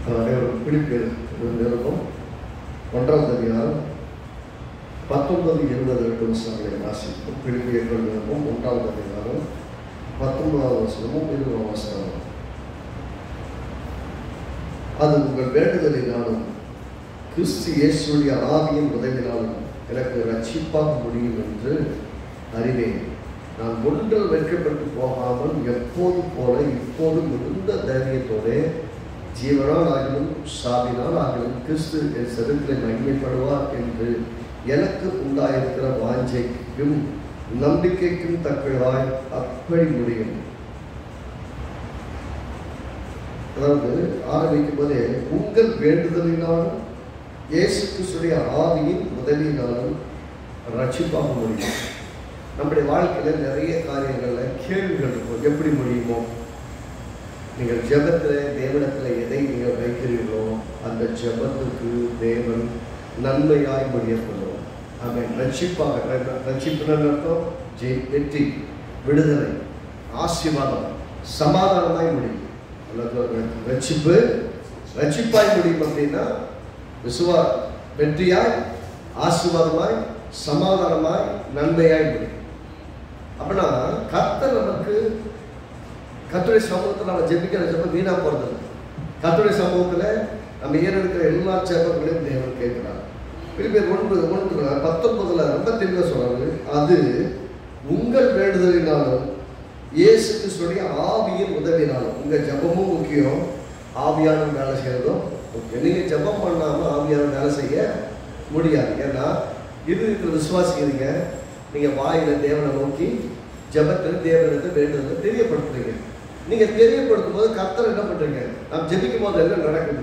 அனைவரும் பிலிப்பியர் நிருபம் 1ஆம் அதிகாரம் 19-20 வசனங்களை வாசிப்போம். பிலிப்பியர் நிருபம் 1ஆம் அதிகாரம் 19ஆம் வசனமும் 20ஆம் வசனமும். அது உங்கள் வேண்டுதலினாலும் கிறிஸ்து இயேசுடைய ஆவியின் உதவினாலும் எனக்கு ரட்சிப்பாக முடியும் என்று அறிவேன். நான் ஒன்றில் வெட்கப்பட்டு போகாமல் எப்போதும் போல இப்போதும் மிகுந்த தைரியத்தோட ஜீவனால் ஆகிலும் சாவினால் ஆகிலும் கிறிஸ்து என் சரீரத்தில் மகிமைப்படுவார் என்று எனக்கு உண்டாயிருக்கிற வாஞ்சைக்கும் நம்பிக்கைக்கும் தக்கதாய் அப்படி முடியும். அதாவது ஆரம்பிக்கும் போதே உங்கள் வேண்டுதலினாலும் இயேசு கிறிஸ்துடைய ஆவியின் உதவியினாலும் ரட்சிப்பாக முடியும். நம்முடைய வாழ்க்கையில் நிறைய காரியங்களில் கேள்விகள் இருக்கும். எப்படி முடியுமோ? நீங்கள் ஜெபத்தில் தேவனிடத்தில் எதை நீங்கள் வைக்கிறீர்களோ அந்த ஜெபத்துக்கு தேவன் நன்மையாய் முடிய பண்ணுவோம். ஆமென். ரட்சிப்பாக, ரட்சிப்புன்னு அர்த்தம் வெற்றி, விடுதலை, ஆசீர்வாதம், சமாதானமாய் முடியும். ரட்சிப்பு ரட்சிப்பாய் முடியும் அப்படின்னா வெற்றியாய், ஆசீர்வாதமாய், சமாதானமாய், நன்மையாய் முடியும். அப்படின்னா கர்த்தர் நமக்கு கர்த்தருடைய சமூகத்தில் நம்ம ஜெபிக்கிற ஜெபம் வீணா போறது. கர்த்தருடைய சமூகத்தில் நம்ம ஏறெடுக்கிற எல்லா ஜெபங்களையும் தேவன் கேட்கிறார். பிலிப்பியர் 19 ரொம்ப தெளிவாக சொல்றாரு. அது உங்கள் வேண்டுதலினாலும் இயேசு கிறிஸ்துடைய ஆவியின் உதவினாலும். உங்க ஜெபமும் முக்கியம், ஆவியான வேலை செய்யறதும் முக்கியம். நீங்க ஜெபம் பண்ணாம ஆவியான வேலை செய்ய முடியாது. ஏன்னா இது விசுவாசிக்கிறீங்க, நீங்க வாயில தேவனை நோக்கி ஜெபத்தில் தேவனுக்கு வேண்டுதலை தெரியப்படுத்துறீங்க. நீங்க தெரியப்படுத்தும் போது கர்த்தர் என்ன பண்றீங்க? நாம் ஜெபிக்கும் போது என்ன நடக்குது?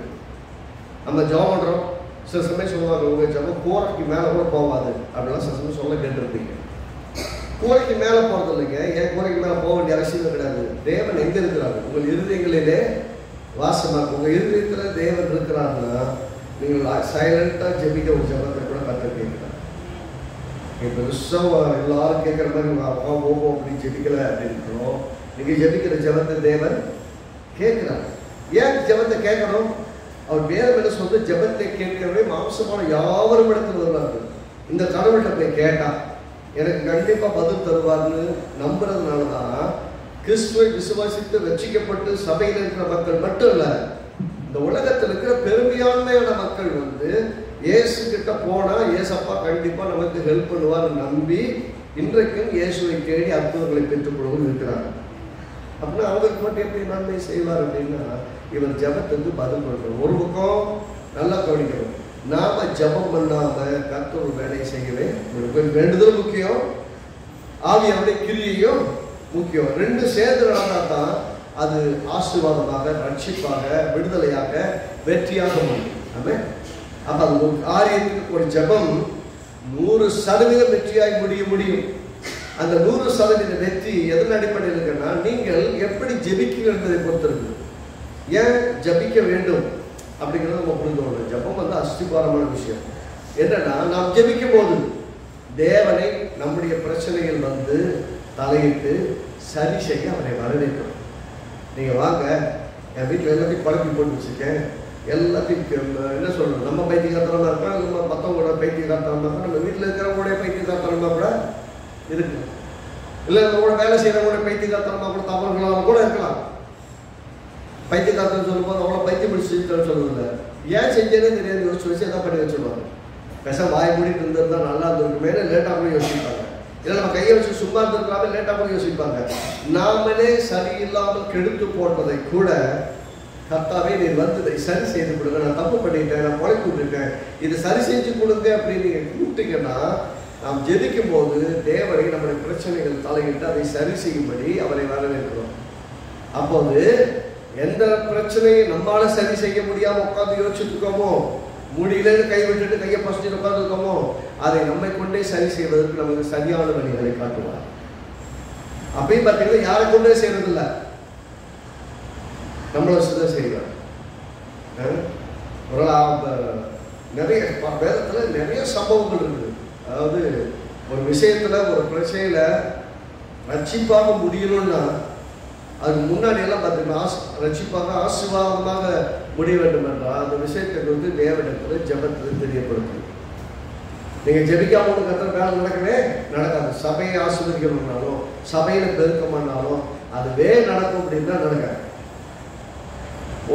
நம்ம ஜெபம் பண்றோம். சில சமயம் சொல்லுவாங்க, உங்க ஜெபம் கூரைக்கு மேல கூட போகாது அப்படிலாம் சில சமயம் சொல்ல கேட்டிருப்பீங்க. கூரைக்கு மேல போறது இல்லைங்க. ஏன் கூரைக்கு மேல போக வேண்டிய அவசியம் கிடையாது. தேவன் எங்க இருக்கிறாரு? உங்கள் இருதயங்களிலே வாசமாக. உங்க இருதயத்துல தேவன் இருக்கிறாருன்னா நீங்கள் சைலண்டா ஜெபிக்க ஒரு ஜெபத்தை கூட கர்த்தர் கேட்கிறார். பெருசாக எல்லாரும் கேட்குற மாதிரி உங்கள் அப்பா ஓபோ அப்படின்னு ஜெபிக்கல அப்படின்றோம். நீங்கள் ஜெபிக்கிற ஜெபத்தை தேவன் கேட்குறாரு. ஏன் ஜெபத்தை கேட்கணும்? அவர் வேறு என்ன சொல்றது? ஜெபத்தை கேட்கிறவரே மாம்சமான யாவரும் இடத்துல வருவார்கள். இந்த கடவுள்கிட்ட போய் கேட்டா எனக்கு கண்டிப்பாக பதில் தருவார்னு நம்புறதுனால தான் கிறிஸ்துவை விசுவாசித்து ரட்சிக்கப்பட்டு சபையில் இருக்கிற மக்கள் மட்டும் இல்லை, இந்த உலகத்தில் இருக்கிற பெரும்பான்மையான மக்கள் இயேசு கிட்ட போனா இயேசப்பா கண்டிப்பா நமக்கு ஹெல்ப் பண்ணுவார் நம்பி இன்றைக்கும் இயேசுவை தேடி அற்புதங்களை பெற்றுக்கொள்வது இருக்கிறாங்க. அப்படின்னா அவருக்கு மட்டும் எப்படி நன்மை செய்வார் அப்படின்னா இவர் ஜெபத்துக்கு பதில் பண்றோம். ஒரு பக்கம் நல்லா கவனிக்கணும், நாம ஜெபம் பண்ணாம கர்த்தர் ஒரு வேலையை செய்யவே வேண்டுதல் முக்கியம், ஆவியானுடைய கிரியையும் முக்கியம். ரெண்டு சேர்ந்து நடந்தா தான் அது ஆசீர்வாதமாக, ரட்சிப்பாக, விடுதலையாக, வெற்றியாக முடியும். ஆமென். அப்ப அது ஒரு காரியத்துக்கு ஒரு ஜெபம் 100% வெற்றியாய் முடியும். அந்த 100% வெற்றி எதன் அடிப்படையில் இருக்குன்னா நீங்கள் எப்படி ஜெபிக்கிறதை பொறுத்திருக்கு. ஏன் ஜெபிக்க வேண்டும் அப்படிங்கிறத நம்ம புரிந்து. ஜெபம் அஸ்திபாரமான விஷயம். என்னன்னா நாம் ஜெபிக்கும் போது தேவனை நம்முடைய பிரச்சனைகள் தலையிட்டு சரி செய்ய அவரை வரவேற்கணும். நீங்க வாங்க, என் வீட்டில் எல்லாத்தையும் குழப்பி போட்டு வச்சுருக்கேன், எல்லாத்தையும் என்ன சொல்லணும், நம்ம பைத்தியகாரத்தனமாக இருக்கலாம், நம்ம மற்றவங்களோட பைத்தியகாரத்தனமாக இருக்கலாம், நம்ம வீட்டில் இருக்கிறவங்களுடைய பைத்தியகாரத்தனமாக கூட இருக்கு, இல்லை நம்ம கூட வேலை செய்கிறவங்களோட பைத்தியகாரத்தனமாக கூட தவறுகளாக கூட இருக்கலாம். பைத்தியகாரத்தனம் சொல்லும் போது அவ்வளோ பைத்தியம் பிடிச்சிட்டு சொல்லுதில்லை, ஏன் செஞ்சேனே தெரியாது யோசிச்சு வச்சு எதாவது பண்ணி வச்சுருவாங்க. பெச வாய் மூடிட்டு இருந்திருந்தா நல்லா இருந்திருக்கு மேலே லேட்டாக கூட யோசிப்பாங்க. இல்லை நம்ம கையை வச்சு சும்மா இருந்திருக்கலாமே லேட்டாக கூட யோசிப்பாங்க. நாமளே சரியில்லாமல் கெடுத்து போட்டதை கூட கர்த்தாவே நீர் இதை சரி செய்து கொடுங்க, நான் தப்பு பண்ணிட்டேன், நான் குழப்பி விட்டுருக்கேன், இதை சரி செஞ்சு கொடுங்க அப்படின்னு நீங்கள் கூப்பிட்டீங்கன்னா நாம் ஜெபிக்கும் போது தேவனை நம்முடைய பிரச்சனைகள் தலையிட்டு அதை சரி செய்யும்படி அவரை வரவேற்கிறோம். அப்போது எந்த பிரச்சனையை நம்மளால சரி செய்ய முடியாமல் உட்காந்து யோசிச்சுட்டு இருக்கோமோ, முடியலன்னு கை விட்டுட்டு கையை பசிச்சுட்டு உட்காந்துருக்கோமோ, அதை நம்மை கொண்டே சரி செய்வதற்கு நமக்கு சரியான வழிகளை காட்டுவார். அப்பயும் பார்த்தீங்கன்னா யாரை கொண்டே செய்யறதில்லை, நம்மளை சுத்தம் செய்வார். நிறைய வேதத்தில் நிறைய சம்பவங்கள் இருக்குது. அதாவது ஒரு விஷயத்துல ஒரு பிரச்சனையில ரட்சிப்பாக முடியணும்னா அதுக்கு முன்னாடி எல்லாம் பார்த்தீங்கன்னா ரட்சிப்பாக ஆசீர்வாதமாக முடிய வேண்டும் என்றால் அந்த விஷயத்தை வந்து தேவனிடத்தில் ஜெபத்தில் தெரியப்படுத்தும். நீங்கள் ஜெபிக்காம ஒன்று கத்தர் வேலை நடக்கவே நடக்காது. சபையை ஆசீர்வதிக்கணும்னாலும் சபையில் பெருக்கமானாலும் அதுவே நடக்கும் அப்படின்னா நடக்காது.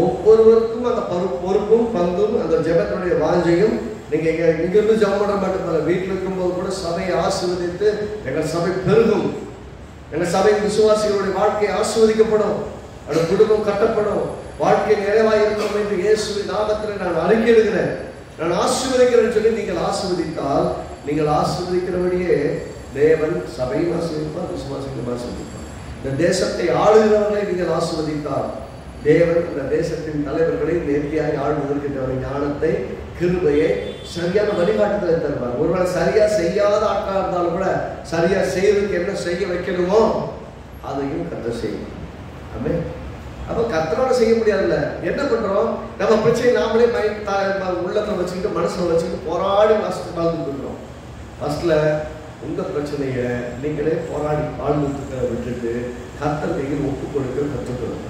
ஒவ்வொருவருக்கும் அந்த பொறுப்பும் பங்கும் அந்த ஜெபத்தினுடைய வாஞ்சையும். நீங்கள் இங்கிருந்து ஜெபம் பண்ண மட்டும் வீட்டில் இருக்கும்போது கூட சபையை ஆசீர்வதித்து எங்கள் சபை பெருகும், எங்கள் சபையின் விசுவாசிகளுடைய வாழ்க்கையை ஆசீர்வதிக்கப்படும், அந்த குடும்பம் கட்டப்படும், வாழ்க்கை நிறைவாக இருக்கணும் என்று இயேசுவின் நாமத்தில் நான் அறிக்கையிடுகிறேன். நான் ஆசீர்வதிக்கிறேன்னு சொல்லி நீங்கள் ஆசீர்வதித்தால் நீங்கள் ஆசீர்வதிக்கிறபடியே தேவன் சபையும் ஆசீர்வதிப்பார், விசுவாசிகளும் ஆசீர்வதிப்பார். இந்த தேசத்தை ஆளுகிறவர்களை நீங்கள் ஆசீர்வதித்தால் தேவன் இந்த தேசத்தின் தலைவர்களை நேர்த்தியாக ஆளுவதற்கு ஞானத்தை, கிருபையை, சரியான வழிகாட்டுதலை தருவார். ஒருவேளை சரியா செய்யாத ஆட்களாக இருந்தாலும் கூட சரியா செய்வதற்கு என்ன செய்ய வைக்கணுமோ அதையும் கர்த்தர் செய்யும். ஆமென். அப்போ கர்த்தரோட செய்ய முடியாதுல்ல. என்ன பண்றோம்? நம்ம பிரச்சனை நாமளே உள்ளத்தை வச்சுக்கிட்டு மனசுல வச்சுக்கிட்டு போராடி வாழ்ந்துட்டு இருக்கிறோம். ஃபர்ஸ்ட்ல உங்க பிரச்சனையை நீங்களே போராடி வாழ்ந்துட்டு விட்டுட்டு கர்த்தர் கையில் ஒப்பு கொடுக்க கற்றுக்கொள்ளுங்க.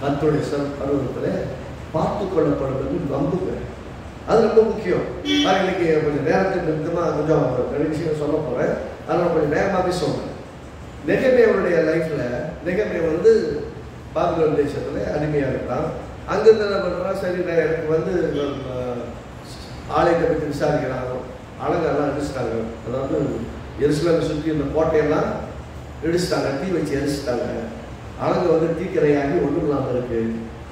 கர்த்தருடைய பருவத்தில் பார்த்து கொள்ளப்படுவது நம்புங்க. அது ரொம்ப முக்கியம். இன்னைக்கு கொஞ்சம் நேரத்துக்கு நிமித்தமாக கொஞ்சம் ரெண்டு விஷயம் சொல்ல போறேன். அதனால் கொஞ்சம் நேரமாகவே சொல்றேன். நெகேமியாவுடைய லைஃப்ல நெகேமியா வந்து பாபிலோன் தேசத்துல அடிமையாக இருக்கான். அங்கிருந்து என்ன பண்றான்? சரி, எனக்கு வந்து ஆலயத்தை பற்றி விசாரிக்கிறாங்க. அழகெல்லாம் இடிச்சிட்டாங்க. அதாவது எருசலேமை சுற்றி இந்த கோட்டையெல்லாம் இடிச்சிட்டாங்க, தீ வச்சு எரிச்சிட்டாங்க. அழகு வந்து தீக்கிரையாகி ஒன்றும் இல்லாமல் இருக்கு.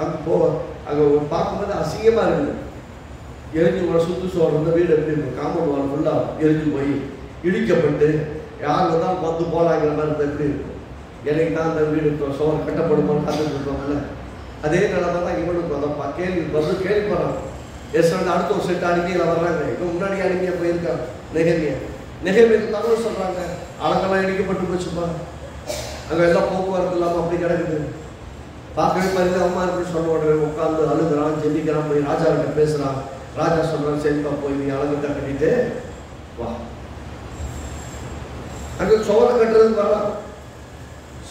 அங்கே பார்க்கும்போது அசிங்கமா இருக்குது. எரிஞ்சு போன சுற்று சோறு இருந்த வீடு எப்படி இருக்கும்? காம்பவுண்ட் வால் ஃபுல்லாக எரிஞ்சு போய் இடிக்கப்பட்டு யார் வந்தாலும் வந்து போகலாங்கிற மாதிரி இருந்தால் எப்படி இருக்கும்? எனக்கு தான் அந்த வீடு சோறு கட்டப்படுமான்னு காத்துட்டு இருக்கோம்ல, அதே நிலைமை தான் இவனுக்கு வந்தப்பா. கேள்விப்படுறான். எஸ்ட் அடுத்த ஒரு செட்டு அடிமையில் வர்றாங்க. இப்போ முன்னாடி அடிமையாக போயிருக்காங்க நெகேமியா தகவல் சொல்கிறாங்க. அழகெல்லாம் இடிக்கப்பட்டு போச்சுப்பா, அங்கே எல்லாம் போக்குவரத்து இல்லாமல் அப்படி கிடக்குது, பார்க்கவே பரிதாபமாக இருக்குன்னு சொன்ன உடனே உட்காந்து அழுகிறான், ஜெபிக்கிறான், போய் ராஜா கிட்ட பேசுகிறான். ராஜா சொல்கிறான், சரிப்பா போய் நீ அழகுத்தை கட்டிட்டு வா. அங்கே சோரை கட்டுறதுக்கு வரலாம்.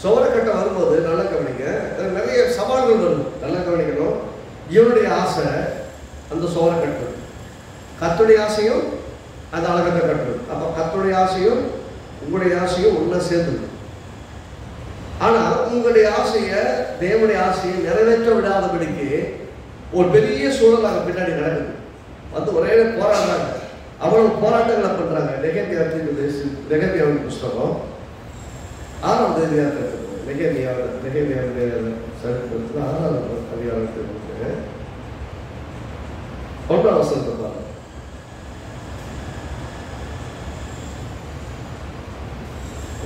சோரை கட்ட வரும்போது நல்லா கவனிக்க, நிறைய சவால்கள் வரும், நல்லா கவனிக்கணும். இவனுடைய ஆசை அந்த சோரை கட்டுறது, கர்த்தருடைய ஆசையும் அந்த அழகத்தை கட்டுறது. அப்போ கர்த்தருடைய ஆசையும் உங்களுடைய ஆசையும் ஒன்றா சேர்ந்து. ஆனால் உங்களுடைய ஆசையை தேவனுடைய ஆசையை நிறைவேற்ற விடாதபடிக்கு ஒரு பெரிய சூழல் அங்கே பின்னாடி நடக்குது. வந்து ஒரே போராடுறாங்க, அவ்வளவு போராட்டங்களை பண்றாங்க. நெகேமியாவின் புஸ்தகம் 6ஆம் அதிகாரத்தில் நெகேமியாவுடைய சரித்திரத்தில் 6ஆம் அதிகாரத்தில் 1ஆம் வசனத்தை பாருங்க.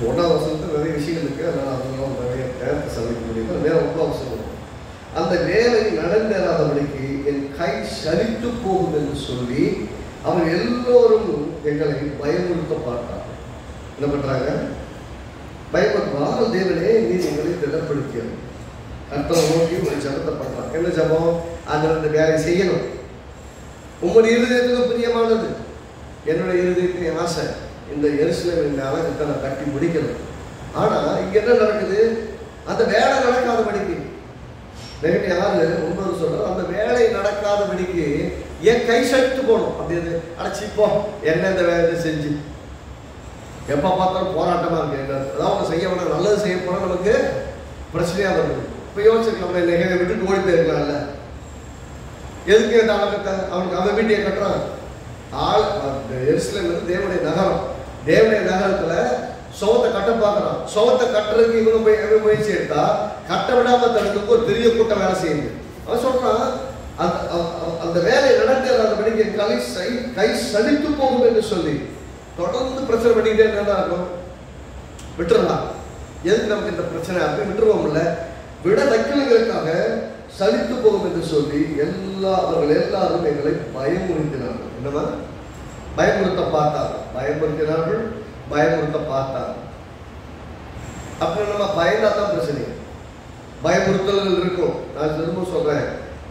1ஆம் வசனத்தில் நிறைய விஷயங்கள் இருக்கு, அதனால அதெல்லாம் நிறைய நேரத்தை சந்திக்க முடியும். நேரம் 1ஆம் வசனம். அந்த வேலை நடந்தேறாதபடிக்கு என் கை சலித்து போகும் என்று சொல்லி அவர் எல்லோரும் எங்களை பயமுறுத்த பார்த்தார். என்ன பண்றாங்க? பயமுறுத்த தேவனே நீர் எங்களை திடப்படுத்தியது. கர்த்தரை நோக்கி ஒரு ஜபத்தை பண்றாங்க. என்ன ஜபம்? அதில் அந்த வேலை செய்யணும். உங்களுடைய இருதயத்துக்கு பிரியமானது, என்னுடைய இருதயத்தின் என் ஆசை இந்த எருசலேம் இந்த அழகத்தை நான் கட்டி முடிக்கணும். ஆனா இங்க என்ன நடக்குது? அந்த வேலை நடக்காதபடிக்கு நெகேமியா 6:9 சொல்றாரு, அந்த வேலை நடக்காதபடிக்கு என் கை சலித்து போகணும் அப்படின்னு அடைச்சிப்போ. என்ன இந்த வேலை செஞ்சு எப்போ பார்த்தாலும் போராட்டமா இருக்கு. அதாவது செய்ய வேணாம், நல்லது செய்ய போனா நமக்கு பிரச்சனையா வருது. இப்போ யோசிச்சிருக்கோம், நெகேமியா விட்டுட்டு ஓடி போயிருக்கலாம்ல. எதுக்கு இந்த அழகத்தை அவனுக்கு அவன் வீட்டையை கட்டுறான். எருசலேம் வந்து தேவனுடைய நகரம். தேவனுடைய நகரத்துல சோகத்தை கட்ட பார்க்கறான். சோகத்தை கட்டுறதுக்கு இவங்க முயற்சி எடுத்தா கட்ட விடாம தடுக்கிறதுக்கு ஒரு பெரிய கூட்டம் வேலை செய்யுது. அவன் சொல்றான், அந்த வேலை நடந்தபடிக்கு கை சலித்து போகும் என்று சொல்லி தொடர்ந்து பிரச்சனை பண்ணிக்கிட்டே இருந்தா இருக்கும். விட்டுறலாம், எதுக்கு நமக்கு இந்த பிரச்சனை அப்படி விட்டுருவோம்ல, விட வைக்கலுங்களுக்காக சலித்து போகும் என்று சொல்லி அவர்கள் எல்லாரும் எங்களை பயமுறுத்தினார்கள். என்னமா? பயமுறுத்த பார்த்தார். பயமுறுத்த பார்த்தார். அப்ப நம்ம பயந்தா தான் பிரச்சனை. பயமுறுத்தல்கள் இருக்கும். நான் திரும்ப சொல்றேன்,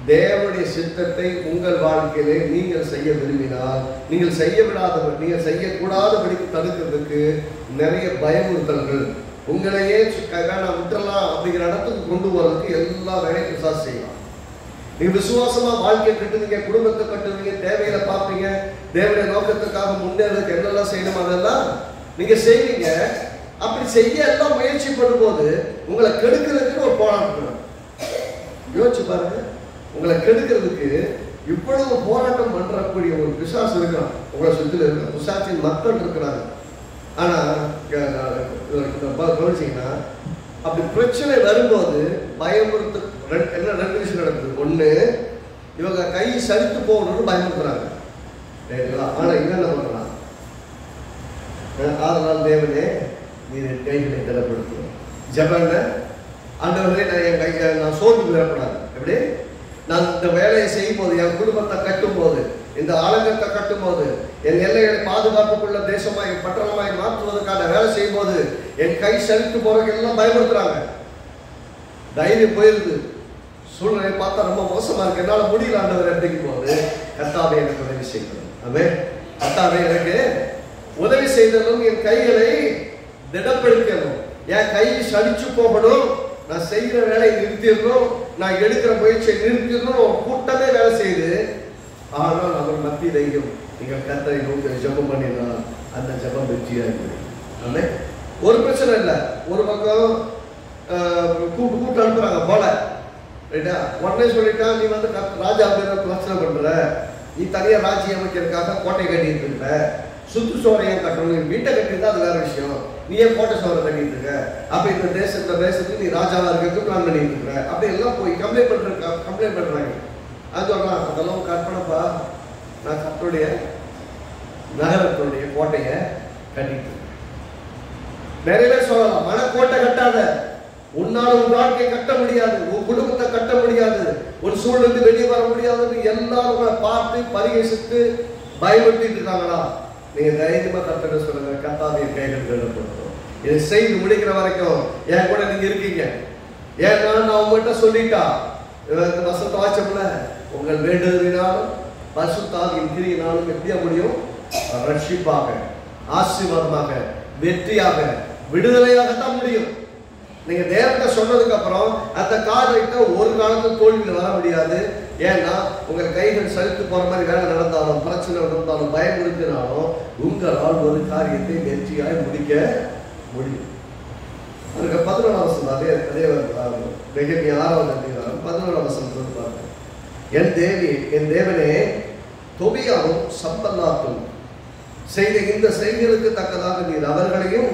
தேவனுடைய சித்தத்தை உங்கள் வாழ்க்கையிலே நீங்கள் செய்ய விரும்பினால், நீங்கள் செய்ய விடாதபடி, நீங்கள் செய்யக்கூடாதபடிக்கு தடுக்கிறதுக்கு நிறைய பயமுறுத்தல்கள் உங்களையே நான் விட்டுறலாம் அப்படிங்கிற இடத்துக்கு கொண்டு போறதுக்கு எல்லா வேலையும் பிசாசு செய்யலாம். நீங்க விசுவாசமா வாழ்க்கையை கட்டுவீங்க, குடும்பத்தை கட்டுவீங்க, தேவையில பார்ப்பீங்க, தேவனுடைய நோக்கத்துக்காக முன்னேறதுக்கு என்னெல்லாம் செய்யணும் அதெல்லாம் நீங்க செய்வீங்க. அப்படி செய்ய எல்லாம் முயற்சி பண்ணும்போது உங்களை கெடுக்கிறதுக்கு ஒரு போராட்டம். யோசிச்சு பாருங்க, உங்களை கெடுக்கிறதுக்கு இவ்வளவு போராட்டம் பண்றக்கூடிய ஒரு பிசாசு இருக்கிறான். உங்களை சுற்றில இருக்கிற பிசாசின் மக்கள் இருக்கிறாங்க. ஆனா கவனிச்சீங்கன்னா அப்படி பிரச்சனை வரும்போது பயமுறுத்து ரெண்டு விஷயம் நடக்குது. ஒண்ணு, இவங்க கை சலித்து போகணும்னு பயமுறுத்துறாங்க. ஆனா இவன் என்ன பண்றான்? அதனால் தேவனே நீ கைகளை திடப்படுத்தும் ஜபன்ல ஆண்டவர்களே, நான் என் கையை நான் சோர்ந்து விடக்கூடாது. எப்படி நான் இந்த வேலையை செய்யும் போது, என் குடும்பத்தை கட்டும் போது, இந்த ஆலங்கத்தை கட்டும் போது, என் எல்லைகளை பாதுகாப்புக்குள்ள தேசமாய் பட்டணமாய் மாற்றுவதற்கான வேலை செய்யும் போது என் கை சலித்து போறதுக்கு எல்லாம் பயன்படுத்துறாங்க. தைரியம் போயிருது. சூழ்நிலை பார்த்தா ரொம்ப மோசமா இருக்கு, என்னால முடியல ஆண்டவர் அப்படிங்கும் போது கர்த்தாவே எனக்கு உதவி செய்யணும். ஆமென். கர்த்தாவே எனக்கு உதவி செய்தலும் என் கைகளை திடப்படுத்தணும். என் கை சலிச்சு போகணும், நான் செய்கிற வேலையை நிறுத்திடணும், நான் எடுக்கிற முயற்சியை நிறுத்திடணும். கூட்டமே வேலை செய்யுது. ஆனால் அவர் மத்தியிலையும் நீங்கள் கர்த்தரை நோக்கி ஜெபம் பண்ணினா அந்த ஜெபம் வெற்றியாக. ஆமென். ஒரு பிரச்சனை இல்லை. ஒரு பக்கம் கூட்டு அனுப்புறாங்க போல, ரைட்டா? உடனே சொல்லிட்டா நீ வந்து ராஜா பிரச்சனை பண்ற, நீ தனியா ராஜ்யம் அமைக்கிறதுக்காக கோட்டை கட்டிட்டு இருக்க, சுத்து சோறையை கட்டணும், வீட்டை கட்டிட்டு அது வேற விஷயம், நீ ஏன் கோட்டை சோறை கட்டிட்டு இருக்க, அப்ப இந்த தேசத்துக்கு நீ ராஜாவா இருக்கிறதுக்கு பிளான் பண்ணிட்டு இருக்க, அப்படி எல்லாம் போய் கம்ப்ளைண்ட் பண்றாங்க. அது சொல்லலாம், அதெல்லாம் கற்பனைப்பா, நான் கர்த்தருடைய நகரத்துடைய கோட்டையை கட்டிட்டு இருக்கேன். நிறைய பேர் சொல்லலாம், மனக்கோட்டை கட்டாத, உன்னால உன் வாழ்க்கையை கட்ட முடியாது, உன் குடும்பத்தை கட்ட முடியாது, உன் சூழ்நிலை வெளியே வர முடியாதுன்னு எல்லாரும் உங்களை பார்த்து பரிகசித்து பயமுறுத்திட்டு இருக்காங்களா? நீங்க தைரியமா கர்த்தரை சொல்லுங்க, கர்த்தாவே கைகள் திடப்படுத்தும். இதை செய்து முடிக்கிற வரைக்கும் என் கூட நீங்க இருக்கீங்க. ஏன்னா நான் உங்கள்கிட்ட சொல்லிட்டா வசந்த வாச்சம்ல, உங்கள் வேண்டுதலினாலும் பரிசுத்தாவின் கிரியினாலும் எப்படியா முடியும்? ரட்சிப்பாக, ஆசீர்வாதமாக, வெற்றியாக, விடுதலையாகத்தான் முடியும். நீங்க தேவன்கிட்ட சொன்னதுக்கு அப்புறம் அந்த காரியத்தை ஒரு காலத்துல தோல்வியில் வர முடியாது. ஏன்னா உங்க கைகள் சலித்து போற மாதிரி வேலை நடந்தாலும், பிரச்சனை நடந்தாலும், பயமுறுத்தினாலும் உங்களால் ஒரு காரியத்தை வெற்றியாய் முடிக்க முடியும். அதுக்கு 11ஆம் வசனம், அதே 6வது அதிகாரம் 11ஆம் வசனம் பாருங்க. என் தேவனே, தொபியாவும் சம்பல்லாத்தும் செய்த இந்த செய்திகளுக்கு தக்கதாக நீர் அவர்களையும்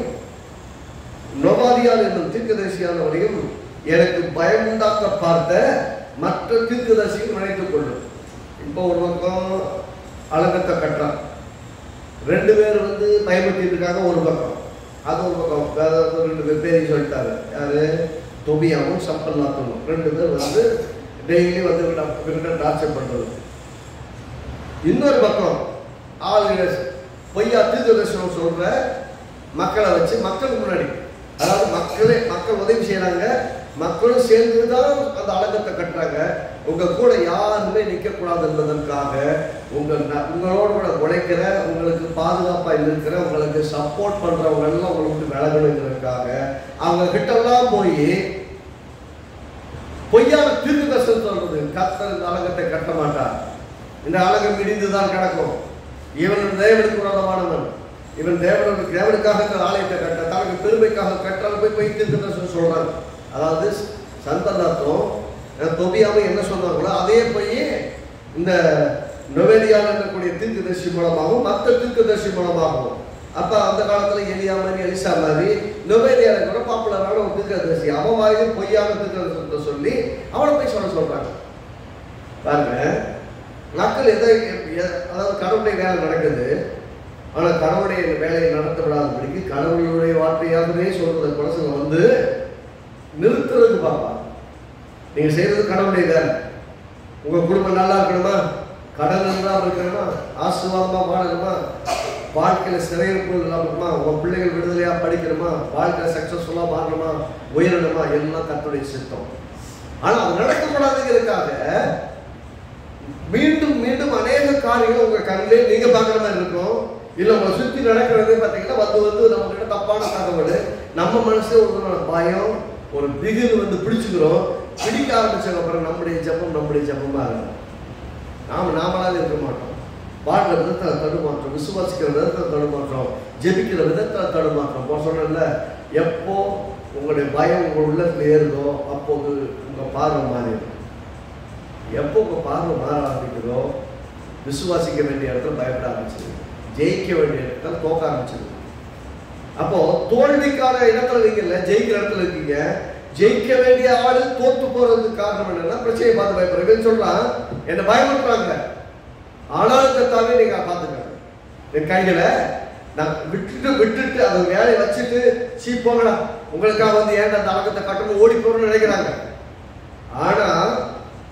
நோவாதியால் என்னும் தீர்க்கதரிசியானவரையும் எனக்கு பயமுண்டாக்க பார்த்த மற்ற தீர்க்கதரிசியும் நினைத்துக் கொள்ளும். இப்போ ஒரு பக்கம் அலங்கத்தை கட்டுறான், 2 பேர் வந்து பயமுறுத்திட்டு இருக்காங்க. ஒரு பக்கம் அது ஒரு பக்கம் வேற 2 பேரையும் சொல்லிட்டாரு. யாரு? தொபியாவும் சம்பல்லாத்தும் 2 பேர் வந்து டெய்லி வந்து டார்ச்சர் பண்றது. இன்னொரு பக்கம் ஆளுநர் பொய்யா தீர்க்கதரிசனம் சொல்ற மக்களை வச்சு மக்களுக்கு முன்னாடி, அதாவது மக்கள் உதவி செய்யறாங்க, மக்களும் சேர்ந்துதான் அந்த அலங்கத்தை கட்டுறாங்க. உங்க கூட யாருமே நிற்க கூடாது என்பதற்காக, உங்களோட கூட உழைக்கிற, உங்களுக்கு பாதுகாப்பா இருக்கிற, உங்களுக்கு சப்போர்ட் பண்றவங்க எல்லாம் உங்களுக்கு விலகணுங்கிறதுக்காக அவங்க கிட்ட எல்லாம் போய் பொய்யான தீர்க்கதரிசனம் சொல்றது. கர்த்தர் இந்த அலங்கத்தை கட்ட மாட்டார், இந்த அலங்கம் இடிந்துதான் கிடக்கும், இவன் தேவனுக்கு விரோதமானவன், இவன் தேவனுக்காக இந்த ஆலயத்தை கட்ட, தனக்கு பெருமைக்காக கட்டால் போய் தீர்க்கதரிசனம் சொல்றாங்க. அதாவது சம்பல்லாத்தும் தொபியாவும் என்ன சொன்னாங்களோ அதே போய் இந்த நொவேலியால் இருக்கக்கூடிய தீர்க்கதரிசி மூலமாகவும் மற்ற தீர்க்கதரிசி மூலமாகவும். அப்ப அந்த காலத்துல எலியா மாதிரி, எலிசா மாதிரி நொவேலியால கூட பாப்புலரான ஒரு தீர்க்கதரிசி, அவன் வாயிலும் பொய்யான தீர்க்கதரிசனத்தை சொல்லி அவனை போய் சொல்றாங்க. பாருங்க, மக்கள் அதாவது கடவுளுடைய வேலை நடக்குது, ஆனா கடவுளுடைய வேலையை நடத்த விடாதபடிக்கு கடவுளுடைய வார்த்தையாகவே சொல்றத குலசங்க வந்து நிறுத்துறது பாப்பா. நீங்க செய்யறது கடவுளுடைய வேலை. உங்க குடும்பம் நல்லா இருக்கணுமா, கடன் இல்லாம இருக்கணுமா, ஆசீர்வாதமா வாழணுமா, வாழ்க்கையில சிறையிருப்பு இல்லாம இருக்கணுமா, உங்க பிள்ளைகள் விடுதலையா படிக்கணுமா, வாழ்க்கையில சக்சஸ்ஃபுல்லா மாறணுமா, உயரணுமா, எல்லாம் கர்த்தருடைய சித்தம். ஆனா அது நடக்கக்கூடாதுங்கிறதுக்காக மீண்டும் மீண்டும் அநேக காரியங்கள் உங்க கண்ணிலே நீங்க பார்க்குற மாதிரி இருக்கும். இல்லை உங்களை சுற்றி நடக்கிறதே பார்த்தீங்கன்னா வந்து நம்ம கிட்ட தப்பான தகவல், நம்ம மனசுல ஒரு பயம், ஒரு திகில் வந்து பிடிச்சுக்கிறோம். பிடிக்க ஆரம்பிச்சதுக்கு அப்புறம் நம்முடைய ஜபமா இருக்கும். நாமளாக இருக்க மாட்டோம். வாழ்ற விதத்தில் தடுமாற்றம், விசுவாசிக்கிற விதத்தில் தடுமாற்றம், ஜெபிக்கிற விதத்தில் தடுமாற்றம். சொன்னல, எப்போ உங்களுடைய பயம் உங்கள் உள்ளத்தில் ஏறுதோ அப்போது உங்கள் பார்வை மாறிடும். எப்போ உங்கள் பார்வை மாற ஆரம்பிக்கிறதோ விசுவாசிக்க வேண்டிய இடத்துல பயப்பட ஆரம்பிச்சிது, ஜெயிக்க வேண்டிய இடத்துல தோக்க ஆரம்பிச்சிது. அப்போ தோல்விக்கான இடத்துல நீங்க இல்ல, ஜெயிக்கிற இடத்துல இருக்கீங்க. ஜெயிக்க வேண்டிய ஆளு தோத்து போறதுக்கு காரணம் என்னன்னா பிரச்சனையை பார்த்து பயப்படுறேன் சொல்றான். என்ன பயமுறுத்துறாங்க, ஆனாலும் கத்தாவே நீங்க பாத்துக்க, என் கைகளை நான் விட்டுட்டு அதை வேலையை வச்சுட்டு போங்கடா, உங்களுக்காக வந்து ஏன் அந்த அடக்கத்தை கட்டணும் ஓடி போறோம்னு நினைக்கிறாங்க. ஆனா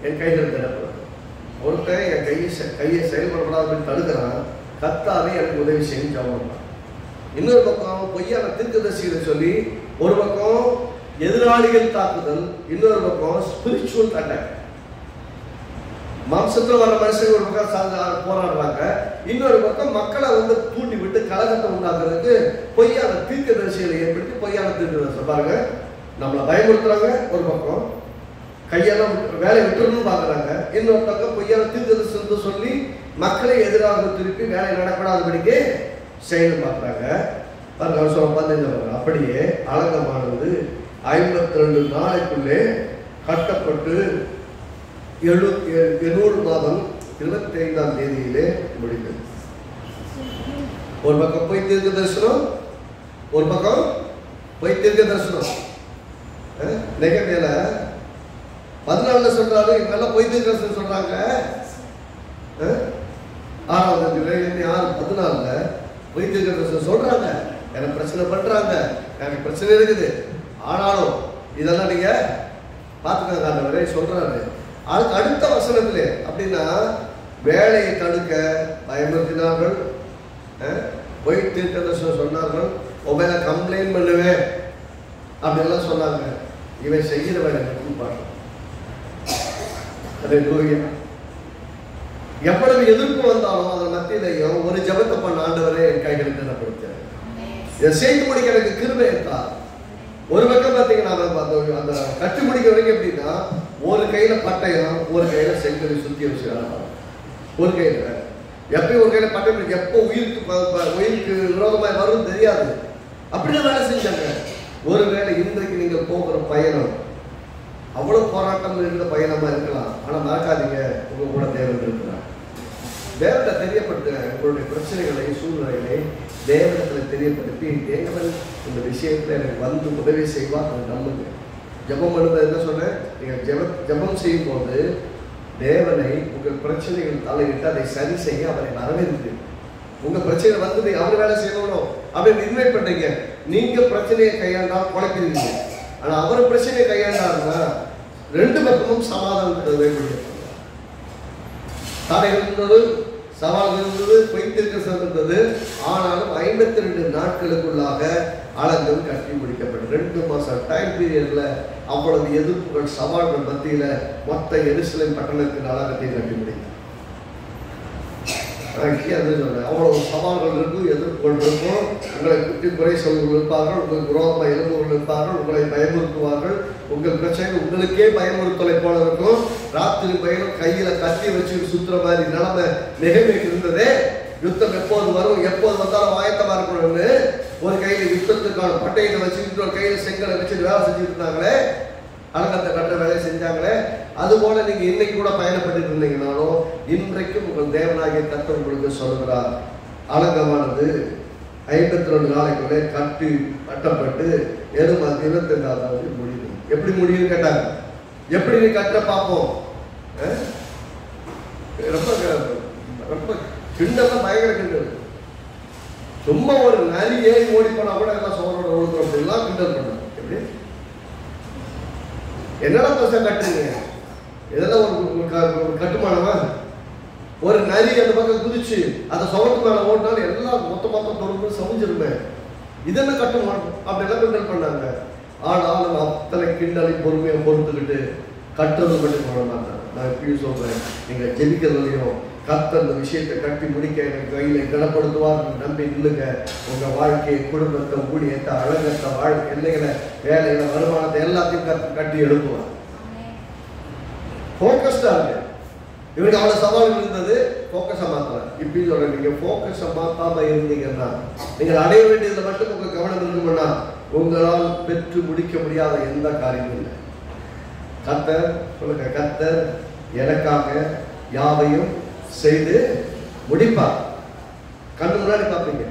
என் கைகள் திடப்படுறது. ஒருத்தன் என் கையை செயல்படப்படாதுன்னு தடுக்கிறான். கத்தாவே எனக்கு உதவி செய்யும் ஜெபம். இன்னொரு பக்கம் பொய்யான தீர்க்கதரிசிகளை சொல்லி, ஒரு பக்கம் எதிராளிகள் தாக்குதல், இன்னொரு பக்கம் ஸ்பிரிச்சுவல் அட்டாக். மாம்சத்தில் வர மனுஷங்க ஒரு பக்கம் போராடுறாங்க, இன்னொரு பக்கம் மக்களை வந்து தூண்டி விட்டு கலகத்தை உண்டாக்குறதுக்கு பொய்யான தீர்க்கதரிசிகளை ஏற்படுத்தி பொய்யான தீர்க்கதரிசி பாருங்க நம்மளை பயமுறுத்துறாங்க. ஒரு பக்கம் கையெல்லாம் வேலையை விட்டுறணும்னு பாக்குறாங்க, இன்னொரு பக்கம் பொய்யான தீர்க்கதரிசி சொல்லி மக்களை எதிராக திருப்பி வேலை நடக்கூடாதபடிக்கு செயல் பார்க்குறாங்க. அப்படியே அலங்கமானது 52 நாளைக்குள்ளே கட்டப்பட்டு 700 மாதம் 25ஆம் தேதியிலே முடிந்தது. ஒரு பக்கம் போய் தீர்க்க தரிசனம், ஒரு பக்கம் போய் தீர்க்க தரிசனம். நெகட்டிவ்ல 14 சொல்றாரு, இவங்கெல்லாம் போய் தீர்க்க தரிசனம் சொல்றாங்க. 6ஆம் தேதி 6:14 போய் தீர்க்க தரிசனம் சொல்றாங்க. எனக்கு பிரச்சனை பண்றாங்க, எனக்கு பிரச்சனை இருக்குது, ஆனாலும் இதெல்லாம் நீங்க பார்த்துக்கங்க ஆண்டவரே சொல்றாரு. அதுக்கு அடுத்த வசனத்திலே அப்படின்னா வேலையை தடுக்க பயமுறுத்தினார்கள், போய் தீர்க்க தரிசனம் சொன்னார்கள், உண்மையில கம்ப்ளைண்ட் பண்ணுவேன் அப்படின்லாம் சொன்னாங்க. இவன் செய்கிற வேலை பாருங்க. எவ்வளவு எதிர்ப்பு வந்தாலும் அதன் மத்தியிலையும் ஒரு ஜெபத்தை பண்ண ஆண்டவரே என் கைகளுக்கு திடப்படுத்தேன், இதை செய்து முடிக்க எனக்கு கிருபை இருக்கா. ஒரு பக்கம் பார்த்தீங்கன்னா அந்த கட்டி முடிக்க வரைக்கும் எப்படின்னா ஒரு கையில பட்டயம், ஒரு கையில செங்கலை சுத்தி வச்சு ஒரு கையில எப்பயும் ஒரு கையில பட்டயம், எப்போ உயிருக்கு விரோதமாய் வரும் தெரியாது, அப்படிதான் வேலை செஞ்சாங்க. ஒருவேளை இன்றைக்கு நீங்க போகிற பயணம் அவ்வளவு போராட்டம் இருக்கிற பயணமா இருக்கலாம், ஆனா மறக்காதீங்க உங்க கூட தேவன் இருக்கிறார். தேவனை தெரியப்படுத்துங்க, உங்களுடைய பிரச்சனைகளை சூழ்நிலைகளை தேவனத்தில் தெரியப்படுத்தி தேவன் இந்த விஷயத்துல எனக்கு வந்து உதவி செய்வார் அதை நம்புங்க. ஜெபம் பண்ணுறது என்ன சொன்னேன், நீங்கள் ஜெபம் செய்யும் போது தேவனை உங்கள் பிரச்சனைகள் தலையிட்டு அதை சரி செய்ய அவரை வரவேற்று, உங்க பிரச்சனை வந்து அவர் வேலை செய்யணும் அப்படின்னு இன்வைட் பண்றீங்க. நீங்க பிரச்சனையை கையாண்டால் குழப்பிடுவீங்க, ஆனா அவர் பிரச்சனையை கையாண்டாருன்னா ரெண்டு பக்கமும் சமாதானத்தை தடைகள் இருந்தது, சவால்கள் இருந்தது, பொய்த்திருக்க இருந்தது. ஆனாலும் 52 நாட்களுக்குள்ளாக அலங்கம் கட்டி முடிக்கப்பட்டது. 2 மாசம் டைம் பீரியட்ல அவ்வளவு எதிர்ப்புகள் சவால்கள் மத்தியில மொத்த எருசலேம் பட்டணத்தின் அலங்கத்தை கட்டி முடித்தார். அவ்வளவு சவால்கள் இருக்கும், எதிர்ப்புகள் இருக்கும். உங்களை குற்றி குறை சொல்வர்கள் இருப்பார்கள், உங்களுக்கு விரோதமாக எழுப்புவர்கள் இருப்பார்கள், உங்களை பயமுறுத்துவார்கள். உங்கள் பிரச்சனை உங்களுக்கே பயமுறுத்தலை போல இருக்கும். ராத்திரி பயணம் கையில கட்டி வச்சு சுத்துற மாதிரி நிலைமை நிகழ்மைக்கு இருந்ததே. யுத்தம் எப்போது வரும், எப்போது வந்தாலும் ஆயத்தமா இருக்கணும்னு ஒரு கையில யுத்தத்துக்கான பட்டையை வச்சு இன்னொரு கையில செங்கலை வச்சு வேலை செஞ்சுட்டு இருந்தாங்களே, அலங்கத்தை கட்ட வேலையை செஞ்சாங்களே. அது போல நீங்க இன்னைக்கு கூட பயணப்பட்டு இருந்தீங்கன்னாலும் இன்றைக்கும் உங்கள் தேவனாகிய கர்த்தர் உங்களுக்கு சொல்லுகிறார், அலங்கமானது 52 நாளைக்குள்ளே கட்டப்பட்டு 22ஆவது முடியும். எப்படி முடியும் கேட்டாங்க, எப்படி நீ கட்ட பார்ப்போம். ரொம்ப ரொம்ப கிண்டெல்லாம் பயங்கர கிண்டல். சும்மா ஒரு நரி ஏறி ஓடி போனா கூட எல்லாம் சோழரோட ஒழுக்கம் அப்படிலாம் கிண்டல் பண்ணாங்க. எப்படி என்னடா பசங்க கட்டுங்க, இதெல்லாம் ஒரு கட்டுமானமா? ஒரு நரி அந்த பக்கம் குதிச்சு அந்த சோகத்து மேல ஓட்டினாலும் எல்லாம் மொத்த தொடர்ந்து சமைஞ்சிருமே, இதெல்லாம் கட்டுமானம் அப்படிலாம் கிண்டல் பண்ணாங்க. ஆனாலும் அத்தனை கிண்டலை பொறுமையை பொறுத்துக்கிட்டு கட்டுறது மட்டும் போட மாட்டாங்க. நான் இப்பயும் சொல்றேன், நீங்க ஜெபிக்கிறதுலையும் கர்த்தர் அந்த விஷயத்தை கட்டி முடிக்க எனக்கு கையில கனப்படுத்துவார் நம்பி நில்லுங்க. உங்க வாழ்க்கையை, குடும்பத்தை, ஊழியத்தை, அழகத்தை, வாழ்க்கை எல்லைகளை, வேலைகளை, வருமானத்தை எல்லாத்தையும் கட்டி எழுப்புவார். போக்கஸ்டா இருக்கு. இவருக்கு அவ்வளவு சவால் இருந்தது, போக்கஸை மாத்தல. இப்படி சொல்ற, நீங்க போக்கஸை மாத்தாம இருந்தீங்கன்னா, நீங்கள் அடைய வேண்டியதுல மட்டும் உங்க கவனம் இருக்கும்னா உங்களால் பெற்று முடிக்க முடியாத எந்த காரியமும் இல்லை. கர்த்தர் சொல்லுங்க, கர்த்தர் எனக்காக யாவையும் செய்து முடிப்பார். கண்ணு முன்னாடி பார்ப்பீங்க.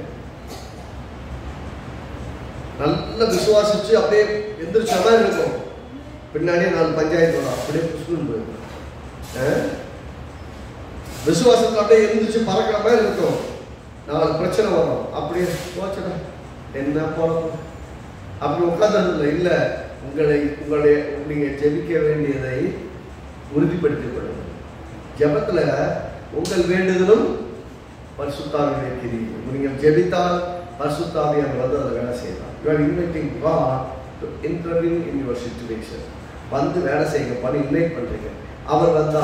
நல்ல விசுவாசிச்சு அப்படியே எந்திரிச்ச மாதிரி இருக்கும். பின்னாடியே 4 பஞ்சாயத்து வரும், அப்படியே புஷ்பம் போயிருக்கும். விசுவாசத்துல அப்படியே எந்திரிச்சு பறக்கிற மாதிரி இருக்கும். 4 பிரச்சனை வரும், அப்படியே போச்சுடா என்ன போகணும் அப்படி உட்கார்ந்தது இல்லை. உங்களை நீங்க ஜெபிக்க வேண்டியதை உறுதிப்படுத்திக் கொள்ளுங்க. ஜெபத்துல உங்கள் வேண்டுதலும் பரிசுத்தாவியுடைய கிரியை. நீங்கள் ஜெபித்தால் பரிசுத்தாவியானவர் வந்து அதை வேலை செய்யலாம். You are inviting God to intervene in your situation. வந்து வேலை செய்யுங்க, பண்ணி இன்வைட் பண்றீங்க. அவர் வந்தா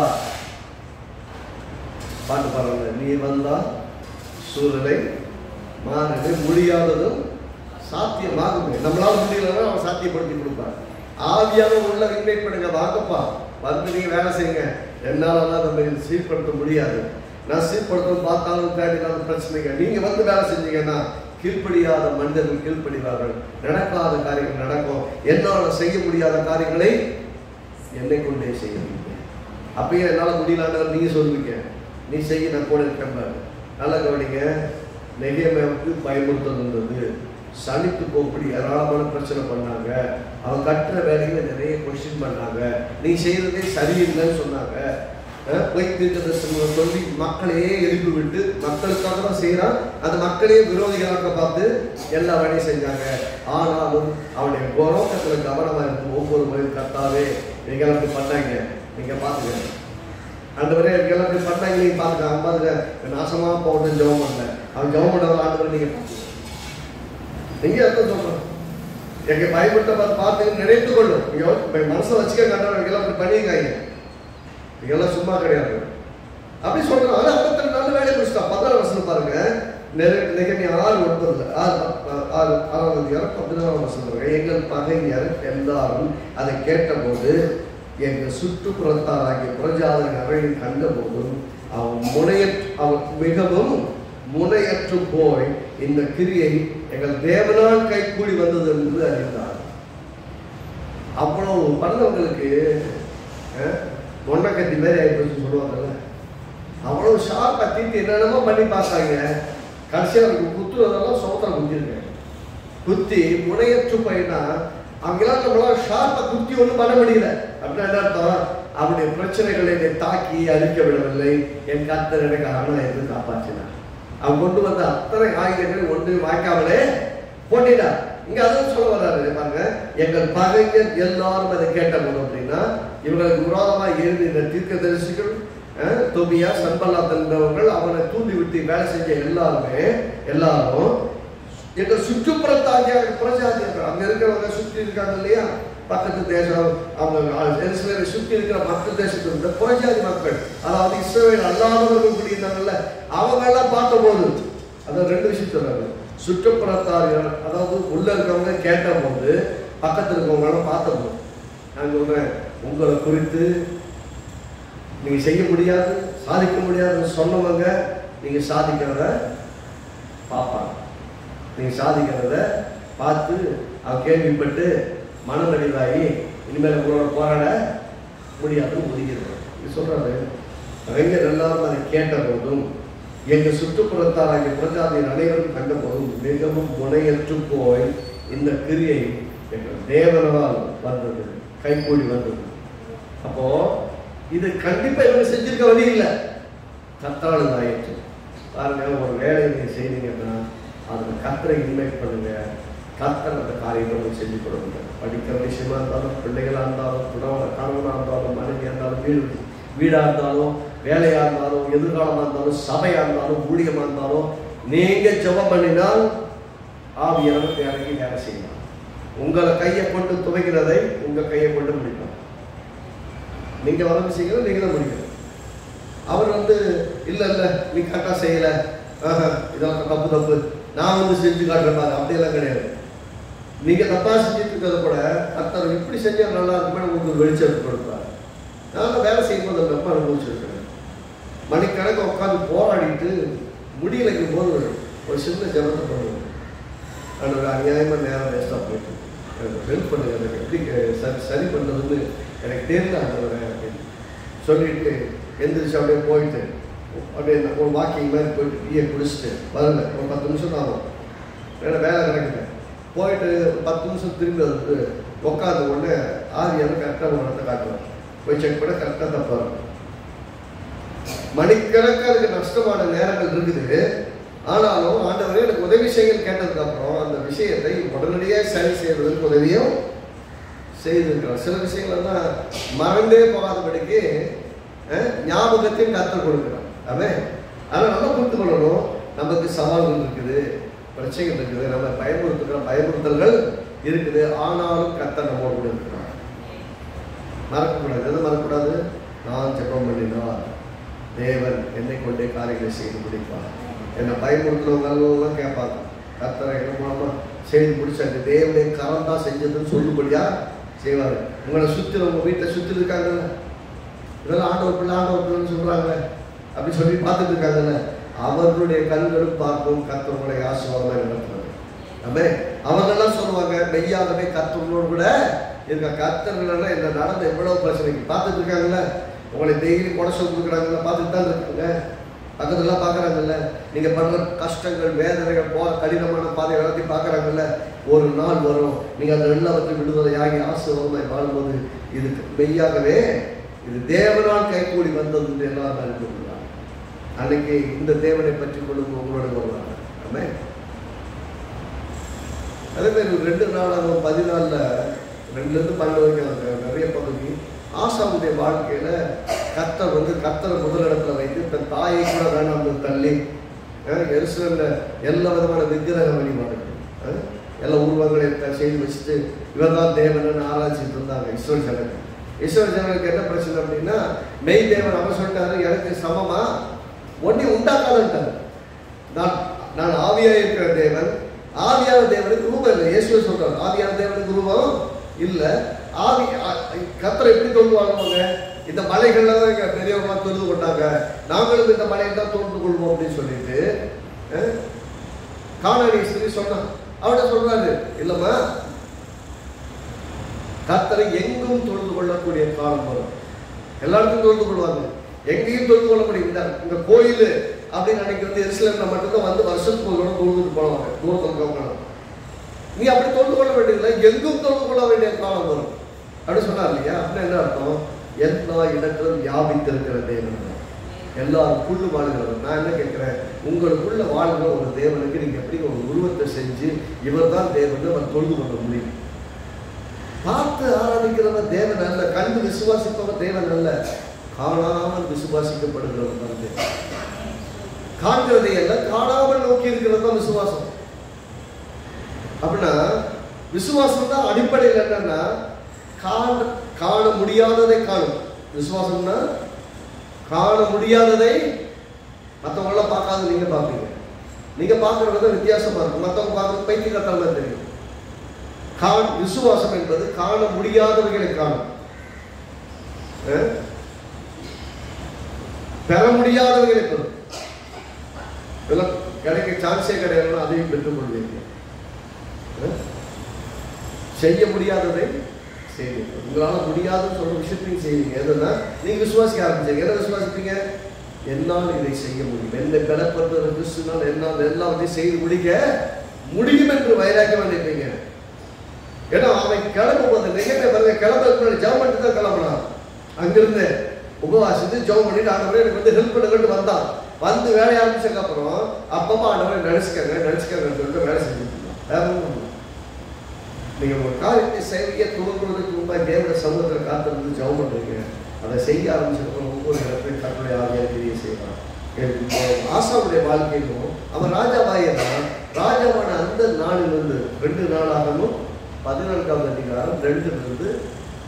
பாட்டு பாருங்க, நீ வந்தா சூழலை மாறவே முடியாததும் சாத்தியமாகுமே. நம்மளால முடியலன்னா அவன் சாத்தியப்படுத்தி கொடுப்பார். ஆவியான உள்ள இன்வைட் பண்ணுங்க, வாங்கப்பா வந்து நீங்க வேலை செய்யுங்க. என்னாலலாம் நம்ம சீர்படுத்த முடியாது. நான் சீர்படுத்தணும் பார்த்தாலும் தேடினாலும் பிரச்சனைங்க. நீங்க வந்து வேலை செஞ்சீங்கன்னா கீழ்ப்படியாத மனிதர்கள் கீழ்ப்படிவார்கள். நடக்காத காரியங்கள் நடக்கும். என்னால் செய்ய முடியாத காரியங்களை என்னை கொண்டே செய்வீங்க. அப்பயே என்னால் முடியலான்னு நீங்க சொல்லுவீங்க. நீ செய்ய நான் கூட இருக்கேன். நல்லா கவனிங்க. நெகேமியாவுக்கு பயமுறுத்தல் இருந்தது. சனித்து போகப்படி ஏராளமான பிரச்சனை பண்ணாங்க. அவன் கட்டுற வேலையில நிறைய கொஸ்டின் பண்ணாங்க. நீ செய்யறதே சரியில்லைன்னு சொன்னாங்க. சொல்லி மக்களையே எழுப்பி விட்டு மக்களுக்காக தான் செய்யறான். அந்த மக்களையே விரோதிகளாக பார்த்து எல்லா வேலையும் செஞ்சாங்க. ஆனாலும் அவனுடைய கோரோக்கத்துல கவனமா இருக்கும். ஒவ்வொரு முறையும் கர்த்தாவே நீங்க அப்படி பண்ணாங்க, நீங்க பாத்துக்க. அந்த வரை எல்லாம் அப்படி பண்ணாங்க, நீங்க பாத்துக்க. அவன் பாத்துக்க நாசமா போகணும் ஜெபம் பண்ண. அவன் ஜெபம் பண்ண ஆண்டு நீங்க பாத்துக்க. நீங்க அர்த்தம் சொல்றோம். எங்க பயப்பட்ட பார்த்து நினைத்து கொள்ளும். நீங்க மனசை வச்சுக்க கண்டவர்கள் அப்படி பண்ணியிருக்காங்க. இதெல்லாம் சும்மா கிடையாது. அப்படி சொல்றோம். ஆனா 52 நாள் வேலையை முடிச்சுட்டா. 14 வருஷம் பாருங்க. நெகேமியா 6:9 6ஆம் அதிகாரம் 14ஆம் வசனம் பாருங்க. எங்கள் பகைஞர் எல்லாரும் அதை கேட்டபோது எங்கள் சுற்றுப்புறத்தாராகிய புறஜாதியின் அறையில் கண்டபோதும் அவன் மிகவும் முனையற்று போய் இந்த கிரியை எங்கள் தேவனால் கைகூடி வந்தது என்று அறிந்தார். அவ்வளவு பண்ணவங்களுக்கு மொண்டக்கத்தி மாதிரி ஆயிடுச்சு சொல்லுவாங்கல்ல. அவ்வளவு ஷார்ப்பா தீட்டு என்னென்னமோ பண்ணி பார்த்தாங்க. கடைசியாக அவருக்கு குத்துறதெல்லாம் சோத்திரம் குத்திருக்காங்க. குத்தி முனையற்று போயினா அவங்களாம் நம்மளால ஷார்ப்பா குத்தி ஒன்றும் பண்ண முடியல. அப்படின்னா என்ன அர்த்தம்? அவருடைய பிரச்சனைகளை தாக்கி அழிக்க விடவில்லை. என் கர்த்தர் எனக்கு அரணா என்று காப்பாற்றினார். அவன் கொண்டு வந்த அத்தனை ஆயுதங்களை ஒன்று வாய்க்காமலே போட்டிடா. இங்க அதான் சொல்ல வர்றாரு பாருங்க. எங்கள் பகைஞர் எல்லாரும் அதை கேட்ட போது அப்படின்னா இவங்களுக்கு விரோதமா எழுதின தீர்க்கதரிசிகள் தொபியா சன்பல்லாத் என்பவர்கள் அவனை தூண்டி விட்டு வேலை செஞ்ச எல்லாரும் எங்கள் சுற்றுப்புறத்தாகிய புறஜாதியர்கள் அங்க இருக்கிறவங்க சுற்றி இருக்காங்க இல்லையா, பக்கத்து தேசம், அவங்க சுற்றி இருக்கிற மற்ற தேசத்தில் இருந்த புறஜாதி மக்கள், அதாவது இஸ்ரவேல் அல்லாதவர்கள் குடியிருந்தாங்கல்ல, அவங்க எல்லாம் பார்த்த போது அதான் 2 விஷயம் சொல்றாங்க. சுற்றுப்புறத்தார்கள் அதாவது உள்ள இருக்கவங்க கேட்ட போது பக்கத்தில் இருக்கவங்களும் பார்த்த போது நான் சொல்றேன், உங்களை குறித்து நீங்க செய்ய முடியாது சாதிக்க முடியாதுன்னு சொன்னவங்க நீங்க சாதிக்கிறத பார்ப்பாங்க. நீங்க சாதிக்கிறத பார்த்து அவன் கேள்விப்பட்டு மனமடிவாகி இனிமேல் உங்களோட போராட முடியாதுன்னு ஒதுக்கிறது. இது சொல்றாரு. அறிஞர் எல்லாரும் அதை கேட்ட போதும் எங்கள் சுற்றுப்புறத்தாராகிய புறஜாதியின் அனைவரும் கண்ட போதும் மிகவும் முனையற்று போய் இந்த கிரியை எங்கள் தேவனால் வந்தது, கைகூடி வந்தது. அப்போ இது கண்டிப்பா இவங்க செஞ்சிருக்க வழி இல்லை, கர்த்தரால் ஆயிடுச்சு. பாருங்க, ஒரு வேலையை நீங்க செய்தீங்கன்னா அதுல கர்த்தரை இன்வைட் பண்ணுங்க. கர்த்தர் அந்த காரியங்களை செஞ்சு கொடுங்க. படிக்கிற விஷயமா இருந்தாலும், பிள்ளைகளா இருந்தாலும், கணவனா இருந்தாலும், மனைவியா இருந்தாலும், வீடா இருந்தாலும், வேலையா இருந்தாலும், எதிர்காலமா இருந்தாலும், சபையா இருந்தாலும், ஊழியமா இருந்தாலும், நீங்க ஜெபம் பண்ணினால் ஆவியானவர் இறங்கி வேலை செய்யலாம். உங்களை கையை கொண்டு துவைக்கிறதை உங்க கையை கொண்டு முடிக்கும். நீங்க வளர்ந்து செய்யணும், நீங்க தான் முடிக்கணும். அவர் இல்லை இல்லை நீ கரெக்டாக செய்யலை, இதெல்லாம் தப்பு, நான் செஞ்சு காட்டுறேன் பாரு, அப்படியெல்லாம் கிடையாது. நீங்கள் தப்பாக செஞ்சுட்டு இருக்கிறத கூட கர்த்தர் இப்படி செஞ்சால் நல்லா இருக்குமே உங்களுக்கு வெளிச்சம் கொடுப்பார். நான் வேலை செய்யும்போது அந்த ரொம்ப அனுபவிச்சிருக்கிறேன். மணிக்கணக்கு உட்காந்து போராடிட்டு முடியலைக்கும் போது ஒரு சின்ன ஜபத்தை பண்ணுவேன். அது ஒரு அநியாயமாக நேரம் வேஸ்ட்டாக போயிட்டு எனக்கு ஹெல்ப் பண்ணுங்க, எனக்கு எப்படி சரி பண்ணுறதுன்னு எனக்கு தெரியல ஆண்டவரே அப்படின்னு சொல்லிட்டு எந்திரிச்சு அப்படியே போயிட்டு அப்படியே ஒரு வாக்கிங் மாதிரி போயிட்டு டீயை குடிச்சிட்டு வரல. ஒரு 10 நிமிஷம் தான் ஆகும், ஏன்னா வேலை கிடைக்கல. போயிட்டு 10 நிமிஷம் திரும்பி வந்து உட்காந்து உடனே ஆவியான கரெக்டாக ஒரு இடத்த காட்டுவேன். போய் செக் பண்ண கரெக்டாக தப்பாக இருக்கும். மணிக்கணக்காக அதுக்கு நஷ்டமான நேரங்கள் இருக்குது. ஆனாலும் ஆண்டவரே எனக்கு உதவி செய்யுங்கள் கேட்டதுக்கு அப்புறம் அந்த விஷயத்தை உடனடியாக சரி செய்வதற்கு உதவியும் செய்திருக்கிறோம். சில விஷயங்கள் தான் மறந்தே போகாதபடிக்கு ஞாபகத்தையும் கற்றுக் கொடுக்குறோம். அவன் அதை நல்லா புரிந்து கொள்ளணும். நமக்கு சவால்கள் இருக்குது, பிரச்சனைகள் இருக்குது, நம்ம பயமுறுத்தல்கள் இருக்குது. ஆனாலும் கர்த்தர் நம்மோடு கூட இருக்கிறார். மறக்கக்கூடாது. எதை மறக்கக்கூடாது? நான் ஜெபம் பண்ணினார் தேவன் என்னை கொண்டே காரியங்களை செய்து முடிப்பார். என்னை பயமுறுத்துறவங்கெல்லாம் கேட்பாங்க, கர்த்தரை என்ன மூலமா செய்து முடிச்சாங்க, தேவனுடைய கரம் தான் செஞ்சதுன்னு சொல்லும்படியா செய்வார். உங்களை சுற்றி உங்கள் வீட்டை சுற்றி இருக்காங்கல்ல, இதெல்லாம் ஆண்டவர் பிள்ளைன்னு சொல்கிறாங்களே அப்படி சொல்லி பார்த்துட்டு இருக்காங்கல்ல, அவர்களுடைய கண்களும் பார்க்கும் கர்த்தருடைய ஆசீர்வாதமாக நடத்துவாங்க. நம்ம அவங்கெல்லாம் சொல்லுவாங்க, மெய்யாகவே கர்த்தரோடு கூட இருக்க. கர்த்தர்களெல்லாம் என்ன நடந்த எவ்வளவு பிரச்சனைக்கு பார்த்துட்டு இருக்காங்கல்ல, உங்களை டெய்லி குடசம் கொடுக்குறாங்கல்ல, பார்த்துட்டு தான் இருக்காங்க, பக்கத்துலாம் பார்க்குறாங்கல்ல, நீங்கள் பண்ணுற கஷ்டங்கள் வேதனைகள் போகிற கடினமான பாதை எல்லாத்தையும் பார்க்குறாங்கல்ல. ஒரு நாள் வரும் நீங்கள் அந்த எல்லாவற்றையும் விடுதலையாகி ஆசீர்வாதமாய் வாழும்போது இது மெய்யாகவே இது தேவனால் கைகூடி வந்தது என்று எல்லாரும் அறிந்து கொள்கிறாங்க. அன்னைக்கு இந்த தேவனை பற்றி கொள்ளும் உங்களோட வருவாங்க. ஆமே. அதே மாதிரி 2 நாளாகவும் 14 2லேருந்து 12 வரைக்கும் நிறைய பகுதி ஆசாவுடைய வாழ்க்கையில கர்த்தர் கர்த்தரை முதலிடத்துல வைத்து தன் தாயை கூட வேணாம் தள்ளி எருசலேம்ல எல்லா விதமான விக்கிரக வழிபாடுகள் எல்லா உருவங்களை செய்து வச்சுட்டு இவர் தான் தேவன் ஆராய்ச்சிட்டு இருந்தாங்க. இஸ்ரவேல் ஜனங்களுக்கு என்ன பிரச்சனை அப்படின்னா, மெய் தேவன் அவர் சொல்லிட்டாரு, எனக்கு சமமா ஒன்றை உண்டாக்காதுன்ட்டார். நான் ஆவியா இருக்கிற தேவன், ஆவியான தேவனுக்கு ரூபம் இல்லை. இயேசுவே சொல்றாரு, ஆவியான தேவனுக்கு ரூபம் இல்லை. ஆவி கர்த்தரை எப்படி தொழுது வாங்குவாங்க? இந்த மலைகள்ல தான் எங்க பெரியவங்க தொழுது கொண்டாங்க, நாங்களும் இந்த மலையை தான் தொழுது கொள்வோம் அப்படின்னு சொல்லிட்டு கானானிய சொன்னான். அவட சொல்றாரு, இல்லம்மா கர்த்தரை எங்கும் தொழுது கொள்ளக்கூடிய காலம் வரும். எல்லாருக்கும் தொழுது கொள்வாங்க, எங்கேயும் தொழுது கொள்ள முடியும். இந்த கோயில் அப்படின்னு அன்னைக்கு எருசலேம்ல மட்டும்தான் வருஷத்துக்கு ஒரு தொழுதுட்டு போவாங்க, தூரத்துக்கு. நீ அப்படி தொழுது கொள்ள வேண்டியதில்லை, எங்கும் தொழுது கொள்ள வேண்டிய காலம் வரும் அப்படின்னு சொன்னார் இல்லையா? அப்படின்னு என்ன அர்த்தம்? எல்லா இடத்திலும் வியாபித்திருக்கிற தேவன், எல்லாருக்குள்ள வாழ்கிறவர். நான் என்ன கேட்கிறேன், உங்களுக்குள்ள வாழ்கிற ஒரு தேவனுக்கு நீங்க எப்படி ஒரு உருவத்தை செஞ்சு இவர் தான் தேவன் அவர் தொழுது கொள்ள முடியும்? பார்த்து ஆராதிக்கிறவன் தேவன் அல்ல, கண்டு விசுவாசிப்பவன் தேவன் அல்ல, காணாமல் விசுவாசிக்கப்படுகிறவன் தான் தேவன். காண்கிறதை அல்ல, காணாமல் நோக்கி இருக்கிறது தான் விசுவாசம். அப்படின்னா விசுவாசம் தான் அடிப்படையில் என்னன்னா, காண முடியாததை காணும். விசுவாசம்னா காண முடியாததை மற்றவங்களாம் பார்க்காத நீங்க பார்ப்பீங்க. நீங்க பார்க்கறது வித்தியாசமா இருக்கும், மற்றவங்க பார்க்கறது பைத்தியக்காரமா தெரியும். விசுவாசம் என்பது காண முடியாதவைகளை காணும், பெற முடியாதவைகளை பெறும். இதெல்லாம் கிடைக்க சான்ஸே கிடையாது, அதையும் பெற்றுக் கொள்வீங்க. செய்ய முடியாததை செய்வீங்க, உங்களால் முடியாதுன்னு சொல்ற விஷயத்தையும் செய்வீங்க. எதுனா நீங்க விசுவாசிக்க ஆரம்பிச்சீங்க. என்ன விசுவாசிப்பீங்க? என்னால் இதை செய்ய முடியும், என்னை பெறப்பட்ட கிறிஸ்துனால் என்னால் எல்லாத்தையும் செய்து முடிக்க முடியும் என்று வைராக்கியம் நினைப்பீங்க. ஏன்னா அவன் கிளம்பும் போது நிகழ்ச்சி பாருங்க, கிளம்புறதுக்கு ஜெபம் பண்ணிட்டு தான் கிளம்புனான். அங்கிருந்து உபவாசித்து ஜெபம் பண்ணிட்டு ஆண்டவரே எனக்கு ஹெல்ப் பண்ணுங்கன்னு வந்தான். வந்து வேலையை ஆரம்பிச்சதுக்கு அப்புறம் அப்பப்போ ஆண்டவரை நினைச்சுக்கங்கன்னு சொல்லிட்டு வேலை செஞ்சுட்டு இருந்தான். நீங்க ஒரு காரியத்தை செய்ய துவங்குவதற்கு முன்பாக தேவனுடைய சமூகத்தில் காத்திருந்து ஜெபம் பண்றீங்க, அதை செய்ய ஆரம்பிச்சதுக்கு ஒவ்வொரு இடத்தையும் கர்த்தருடைய ஆவியானவர் கிரியை செய்வார். ஆசாவுடைய வாழ்க்கையிலும் அவன் ராஜாவாயிருந்தான். ராஜாவான அந்த நாளிலிருந்து 2 நாளாகவும் 14ஆம் அதிகாரம் 2லிருந்து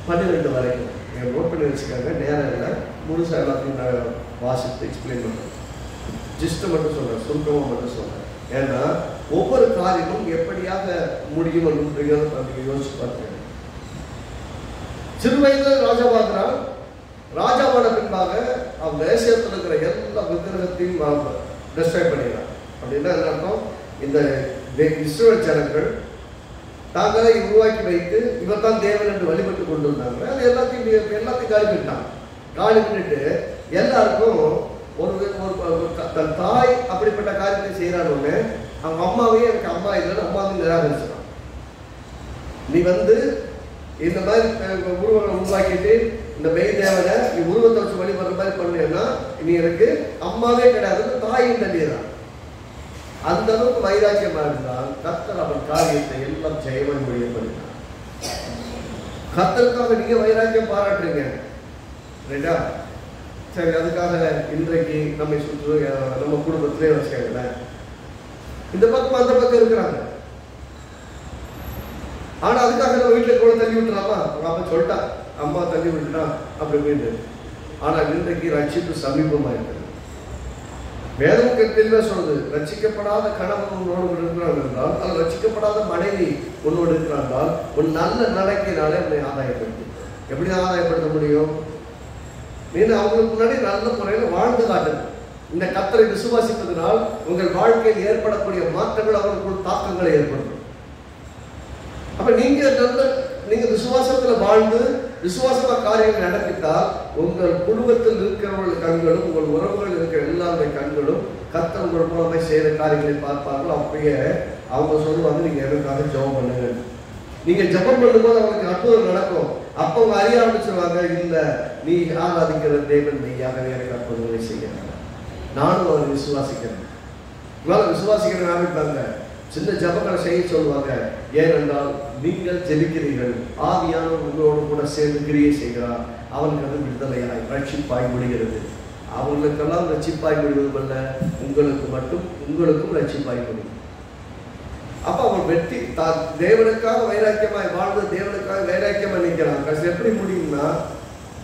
12 வரைக்கும் நோட் பண்ணி வச்சுக்காங்க. நேரம் இல்லை, முழுசாக எல்லாத்தையும் வாசித்து எக்ஸ்பிளைன் பண்ணுறேன். ஜிஸ்ட்டை மட்டும் சொல்கிறேன், சுருக்கமாக மட்டும் சொல்கிறேன். ஏன்னா ஒவ்வொரு காரியமும் எப்படியாக முடியும் அப்படிங்கிறத நீங்கள் யோசிச்சு பார்த்துக்கணும். சிறு வயதில் ராஜாவாகிறான். ராஜாவான பின்பாக அவன் தேசத்தில் இருக்கிற எல்லா விக்கிரகத்தையும் டிஸ்ட்ராய் பண்ணிடுறான். அப்படின்னா என்ன அர்த்தம்? இந்த இஸ்ரவேல் ஜனங்கள் தாங்களே உருவாக்கி வைத்து இவர் தான் தேவன் என்று வழிபட்டு கொண்டு வந்தாங்க. அது எல்லாத்தையும் காலி பண்ணிட்டாங்க. காலி பண்ணிட்டு எல்லாருக்கும் தன் தாய் அப்படிப்பட்ட காரியத்தை செய்யறான்னு அவங்க அம்மாவையே எனக்கு அம்மா இல்லைன்னு அம்மாவையும் நிராகரிச்சிடான். நீ இந்த மாதிரி உருவங்களை உருவாக்கிட்டு இந்த மெய் தேவனை நீ உருவத்தை வச்சு வழிபடுற மாதிரி பண்ணேன்னா நீ எனக்கு அம்மாவே கிடையாது, தாயும் தள்ளிடுறான். அந்த அளவுக்கு வைராக்கியமா இருந்தால் கர்த்தர் அவன் காரியத்தை எல்லாம் ஜெயமாய் முடியப்படுகிறான். கர்த்தருக்காக நீங்க வைராக்கியம் பாராட்டுறீங்க, ரைட்டா? சரி, அதுக்காக இன்றைக்கு நம்மை சுற்று நம்ம குடும்பத்திலே வச்சுக்கல இந்த பக்கம் அந்த பக்கம் இருக்கிறாங்க. ஆனா அதுக்காக நம்ம வீட்டுல கூட தள்ளி விட்டுறாமா? அப்பா சொல்லிட்டா அம்மா தள்ளி விட்டுட்டா அப்படி போயிட்டு. ஆனா இன்றைக்கு ரட்சிப்பு சமீபமா இருக்கு. வேதம் தெளிவா சொல்றது, ரட்சிக்கப்படாத கணவன் உன்னோடு இருக்கிறான் என்றால், அது ரட்சிக்கப்படாத மனைவி உன்னோடு இருக்கிறான், ஒரு நல்ல நடக்கையினாலே உன்னை ஆதாயப்படுத்தி. எப்படி ஆதாயப்படுத்த முடியும்? நீ அவங்களுக்கு முன்னாடி நல்ல முறையில் வாழ்ந்து காட்டணும். இந்த கர்த்தரை விசுவாசிப்பதனால் உங்கள் வாழ்க்கையில் ஏற்படக்கூடிய மாற்றங்கள் அவர்களுக்குள் தாக்கங்களை ஏற்படும். அப்ப நீங்க விசுவாசத்துல வாழ்ந்து விசுவாசமா காரியங்கள் நடத்திட்டால் உங்கள் குடும்பத்தில் இருக்கிறவர்கள் கண்களும் உங்கள் உறவுகள் இருக்கிற எல்லாருடைய கண்களும் கர்த்தர் உங்கள் மூலமாக செய்யற காரியங்களை பார்ப்பார்கள். அப்பயே அவங்க சொல்லுவாங்க, நீங்க எனக்காக ஜெபம் பண்ணுங்க. நீங்க ஜெபம் பண்ணும்போது அவங்களுக்கு அற்புதம் நடக்கும். அப்ப அவங்க அறிய ஆரம்பிச்சிருவாங்க, இல்ல நீ ஆராதிக்கிற தேவன் மெய்யாகவே எனக்கு அற்புதங்களை செய்யறாங்க, நானும் அவரை விசுவாசிக்கிறேன். இவங்க விசுவாசிக்கிறேன் ஆரம்பிப்பாங்க. சின்ன ஜபங்களை செய்ய சொல்லுவாங்க. ஏனென்றால் நீங்கள் ஜெபிக்கிறீர்கள், ஆவியானவர் உங்களோடு கூட சேர்ந்து கிரியை செய்கிறார். அவனுக்கு அது விடுதலையாய் ரட்சிப்பாய் முடிகிறது. அவர்களுக்கெல்லாம் ரட்சிப்பாய் முடிவதுமல்ல, உங்களுக்கும் ரட்சிப்பாய் முடியும். அப்ப அவன் வெற்றி தேவனுக்காக வைராக்கியமாய் வாழ்ந்து தேவனுக்காக வைராக்கியமா நிற்கிறான். கடைசி எப்படி முடியும்னா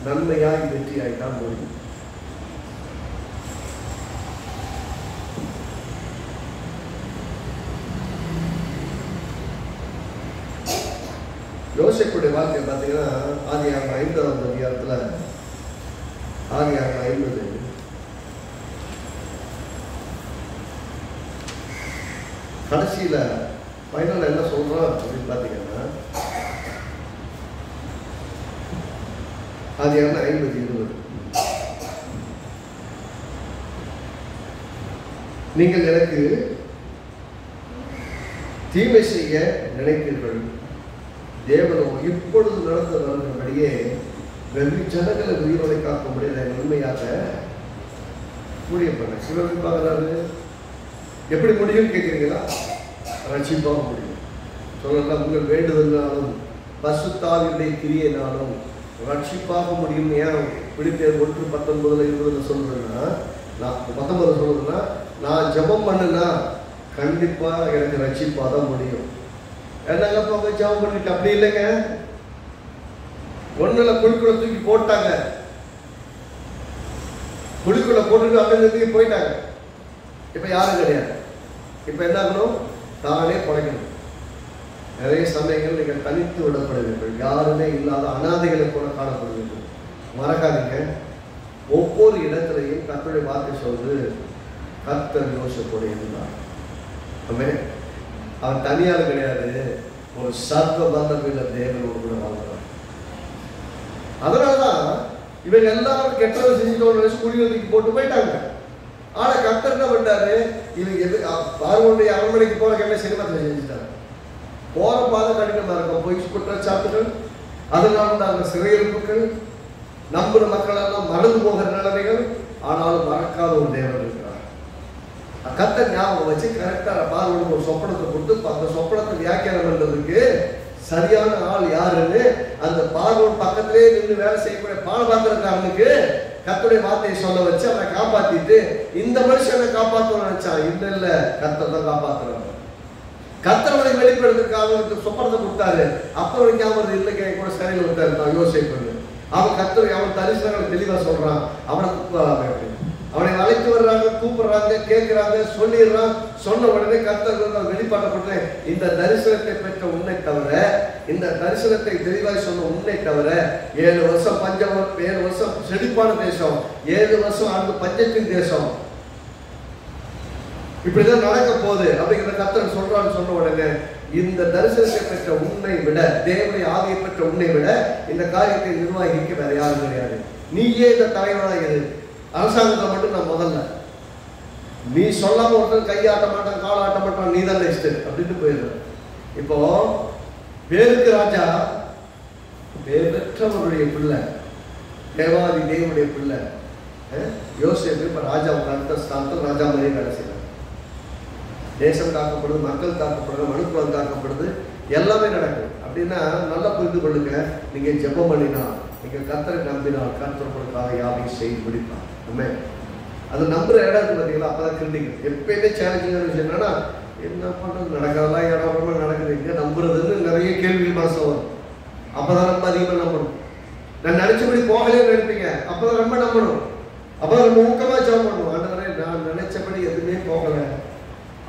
நன்மையாய் வெற்றியாய்தான் முடியும். யோசேப்புடைய வாழ்க்கை பார்த்தீங்கன்னா ஆதியாகமம் 5ஆம் அதிகாரத்துல ஆதியாகமம் 50 கடைசியில ஃபைனல் என்ன சொல்றோம் அப்படின்னு பார்த்தீங்கன்னா ஆதியாகமம் 50:20 நீங்கள் எனக்கு தீமை செய்ய நினைத்தீர்கள், தேவனோ இப்பொழுது நடந்து வருகிறபடியே வெகு ஜனங்களை உயிரோலை காக்கும்படி நன்மையாக ஊழியம் பண்ண. சிவன் பார்க்கிறாரு. எப்படி முடியும் கேட்குறீங்களா? ரட்சிப்பாக முடியும். சொல்லலாம், உங்கள் வேண்டுதல்னாலும் பசுத்தாவினுடைய கிரியைனாலும் ரட்சிப்பாக முடியும். ஏன் பிடிப்பேர் 1:19-20 சொல்றேன்னா, நான் 19 சொல்றதுன்னா, நான் ஜெபம் பண்ணுனா கண்டிப்பா எனக்கு ரட்சிப்பா தான் முடியும். என்னங்கப்பா போய் ஜெபம் பண்ணிட்டு அப்படி இல்லைங்க. ஒண்ணுல குழிக்குள்ள தூக்கி போட்டாங்க, குழிக்குள்ள போட்டுட்டு அப்படியே போயிட்டாங்க. இப்ப யாரும் கிடையாது. இப்ப என்ன ஆகணும்? தானே படைக்கணும். நிறைய சமயங்கள் நீங்கள் தனித்து விடப்படுவீர்கள், யாருமே இல்லாத அனாதைகளை போல காணப்படுவீர்கள். மறக்காதீங்க, ஒவ்வொரு இடத்திலையும் கர்த்தருடைய வார்த்தை சொல்றது, கர்த்தர் யோசேப்போடு இருந்தார். அவன் தனியார் கிடையாது, ஒரு சர்வ வல்லமையுள்ள தேவனோடு கூட வாழ்கிறான். அதனாலதான் இவங்க எல்லாரும் கெட்டதை செஞ்சுட்டு குடிநீருக்கு போட்டு போயிட்டாங்க. ஆனா கர்த்தர் என்ன பண்ணாரு? இவங்க பார்வோனுடைய அரண்மனைக்கு போற என்ன சினிமாத்தை செஞ்சுட்டாங்க. போற பாதை கடினமா இருக்கும், பொய் குற்றச்சாட்டுகள், அதனால அந்த சிறையிருப்புகள், நம்புற மக்கள் எல்லாம் மறந்து போகிற நிலைமைகள். ஆனாலும் மறக்காத ஒரு தேவன் இருக்கிறார். கர்த்தர் ஞாபகம் வச்சு கரெக்டா பார்வோனுக்கு ஒரு சொப்பனத்தை கொடுத்து அந்த சொப்பனத்தை வியாக்கியானம் பண்றதுக்கு சரியான ஆள் யாருன்னு அந்த பார்வோன் பக்கத்திலே நின்று வேலை செய்யக்கூடிய பானபாத்திரக்காரனுக்கு கர்த்தருடைய வார்த்தையை சொல்ல வச்சு அவனை காப்பாத்திட்டு, இந்த மனுஷனை காப்பாற்றணும்னு நினைச்சான். இல்ல கர்த்தர் தான் காப்பாத்துறாங்க. கர்த்தரை வெளிப்படுறதுக்கு அவனுக்கு சொப்பனத்தை கொடுத்தாரு. அப்ப அவனுக்கு அவன் இல்லைங்க கூட சிறையில் விட்டாரு யோசிப்பு. அவன் கர்த்தர் அவன் தரிசனங்களை தெளிவா சொல்றான், அவனை கூப்பிடலாமே அப்படின்னு. அவனை அழைத்து வர்றாங்க, கூப்பிடுறாங்க, கேட்கிறாங்க, சொல்லிடுறான். சொன்ன உடனே கர்த்தர் வெளிப்பாட்டப்பட்ட இந்த தரிசனத்தை பெற்ற உன்னை தவிர, இந்த தரிசனத்தை தெளிவாய் சொன்ன உன்னை தவிர 7 வருஷம் பஞ்சம், 7 வருஷம் செழிப்பான தேசம், 7 வருஷம் அந்த பஞ்சத்தின் தேசம், இப்படிதான் நடக்க போகுது அப்படிங்கிற கர்த்தர் சொல்றான்னு சொன்ன உடனே இந்த தரிசனத்தை பெற்ற உன்னை விட, தேவனுடைய ஆவியை பெற்ற உன்னை விட இந்த காரியத்தை நிர்வாகிக்க வேற யாரும் கிடையாது. நீயே இந்த தலைவனாக இரு. அரசாங்கத்தை மட்டும் நான் முதல்ல, நீ சொல்லாம ஒருத்தர் கையாட்ட மாட்டான், கால ஆட்ட மாட்டான், நீ தான் நெக்ஸ்ட் அப்படின்ட்டு போயிடுற. இப்போ பேருக்கு ராஜா, பேர் பெற்றவருடைய பிள்ளை, தேவாதி தேவனுடைய பிள்ளை யோசேப்பு இப்ப ராஜாவுக்கு அடுத்த ஸ்தானத்தில் ராஜா மாதிரியே வேலை செய்யறாங்க. தேசம் காக்கப்படுது, மக்கள் காக்கப்படுது, மனுக்குலம் காக்கப்படுது, எல்லாமே நடக்குது. அப்படின்னா நல்லா புரிந்து கொள்ளுங்க. நீங்க ஜெபம் பண்ணினா, நீங்க கர்த்தரை நம்பினால் கர்த்தர் உங்களுக்காக யாவையும் செய்து முடிப்பார். அது நம்புற இடம் இருக்கு பார்த்தீங்களா, அப்பதான் கிண்டிங்க. எப்பயுமே சேலஞ்சிங்கான விஷயம் என்னன்னா, என்ன பண்றது, நடக்கிறதெல்லாம் இடமா நடக்குது, இங்க நம்புறதுன்னு நிறைய கேள்வி மாசம் வரும். அப்பதான் ரொம்ப அதிகமா நம்பணும். நான் நினைச்சபடி போகலே நினைப்பீங்க, அப்பதான் ரொம்ப நம்பணும். அப்பதான் ரொம்ப ஊக்கமா ஜெபம் பண்ணுவோம். ஆண்டவரே, நான் நினைச்சபடி எதுவுமே போகல,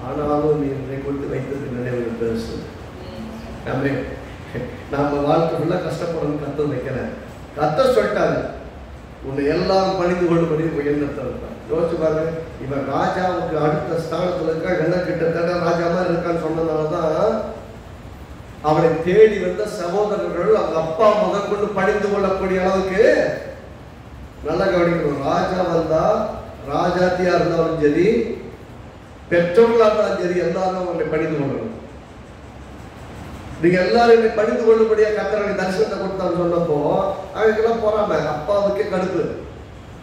ஆனாலும் நீ என்னை கொண்டு வைத்தது நினைவு பெருசு. நாம வாழ்க்கை ஃபுல்லா கஷ்டப்படணும் கர்த்தர் வைக்கிறேன். கர்த்தர் சொல்லிட்டாரு, உன்னை எல்லாம் பணிந்து கொள்ளும்படி உயர்ந்திருக்கான். யோசிச்சு பாருங்க, இவன் ராஜாவுக்கு அடுத்த ஸ்தானத்துல இருக்கா, எல்லாம் கிட்டத்தட்ட ராஜா மாதிரி இருக்கான்னு சொன்னதுனாலதான் அவனை தேடி வந்த சகோதரர்கள் அவங்க அப்பா முதல் கொண்டு பணிந்து கொள்ளக்கூடிய அளவுக்கு நல்லா கவனிக்கணும். ராஜா வந்தா, ராஜாத்தியா இருந்தாலும் சரி, பெற்றோர்களா இருந்தாலும் சரி, எல்லாரும் அவங்களை பணிந்து கொள்ளணும். நீங்க எல்லாரும் என்னை பணிந்து கொள்ளும்படியா கர்த்தர் தரிசனத்தை கொடுத்தான்னு சொன்னப்போ அவங்களுக்கெல்லாம் போறாம, அப்பாவுக்கே கடுப்பு.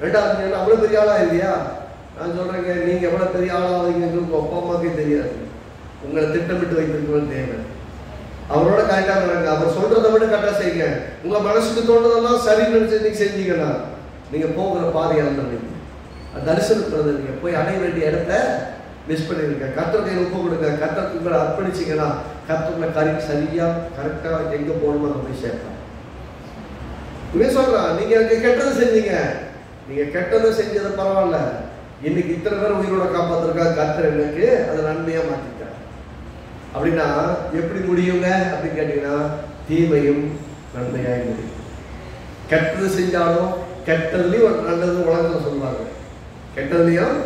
ரெண்டாவது, அவ்வளவு பெரிய ஆளா இல்லையா? நான் சொல்றேங்க, நீங்க எவ்வளவு பெரிய ஆளாவீங்க உங்க அப்பா அம்மாவுக்கே தெரியாது. உங்களை திட்டமிட்டு வைத்திருக்கணும் தேவன். அவரோட கரெக்டா இருங்க, அவர் சொல்றதை விட கரெக்டா செய்யுங்க. உங்க மனசுக்கு தோன்றதெல்லாம் சரின்னு நினைச்சு நீங்க செஞ்சீங்கன்னா நீங்க போகிற பாதை இழந்துருவீங்க. தரிசனத்துல நீங்க போய் அடைய வேண்டிய இடத்த மிஸ் பண்ணிருக்க. கர்த்தருக்கு ஒப்பு கொடுங்க, கர்த்தருக்கு உங்களை அர்ப்பணிச்சிங்கன்னா கர்த்தருக்குள்ள காரியம் சரியா கரெக்டா எங்க போகணுமோ அங்க போய் சேர்க்கலாம். இவன் சொல்றான், நீங்க எனக்கு கெட்டதை செஞ்சீங்க, நீங்க கெட்டதை செஞ்சது பரவாயில்ல, இன்னைக்கு இத்தனை பேர் உயிரோட காப்பாத்திருக்கா கர்த்தர் எனக்கு அதை நன்மையா மாத்திட்டார். அப்படின்னா எப்படி முடியுங்க அப்படின்னு கேட்டீங்கன்னா, தீமையும் நன்மையாய் முடியும். கெட்டது செஞ்சாலும் கெட்டதுலயும் ஒரு நல்லது உலகத்துல சொல்லுவாங்க, கெட்டதுலயும்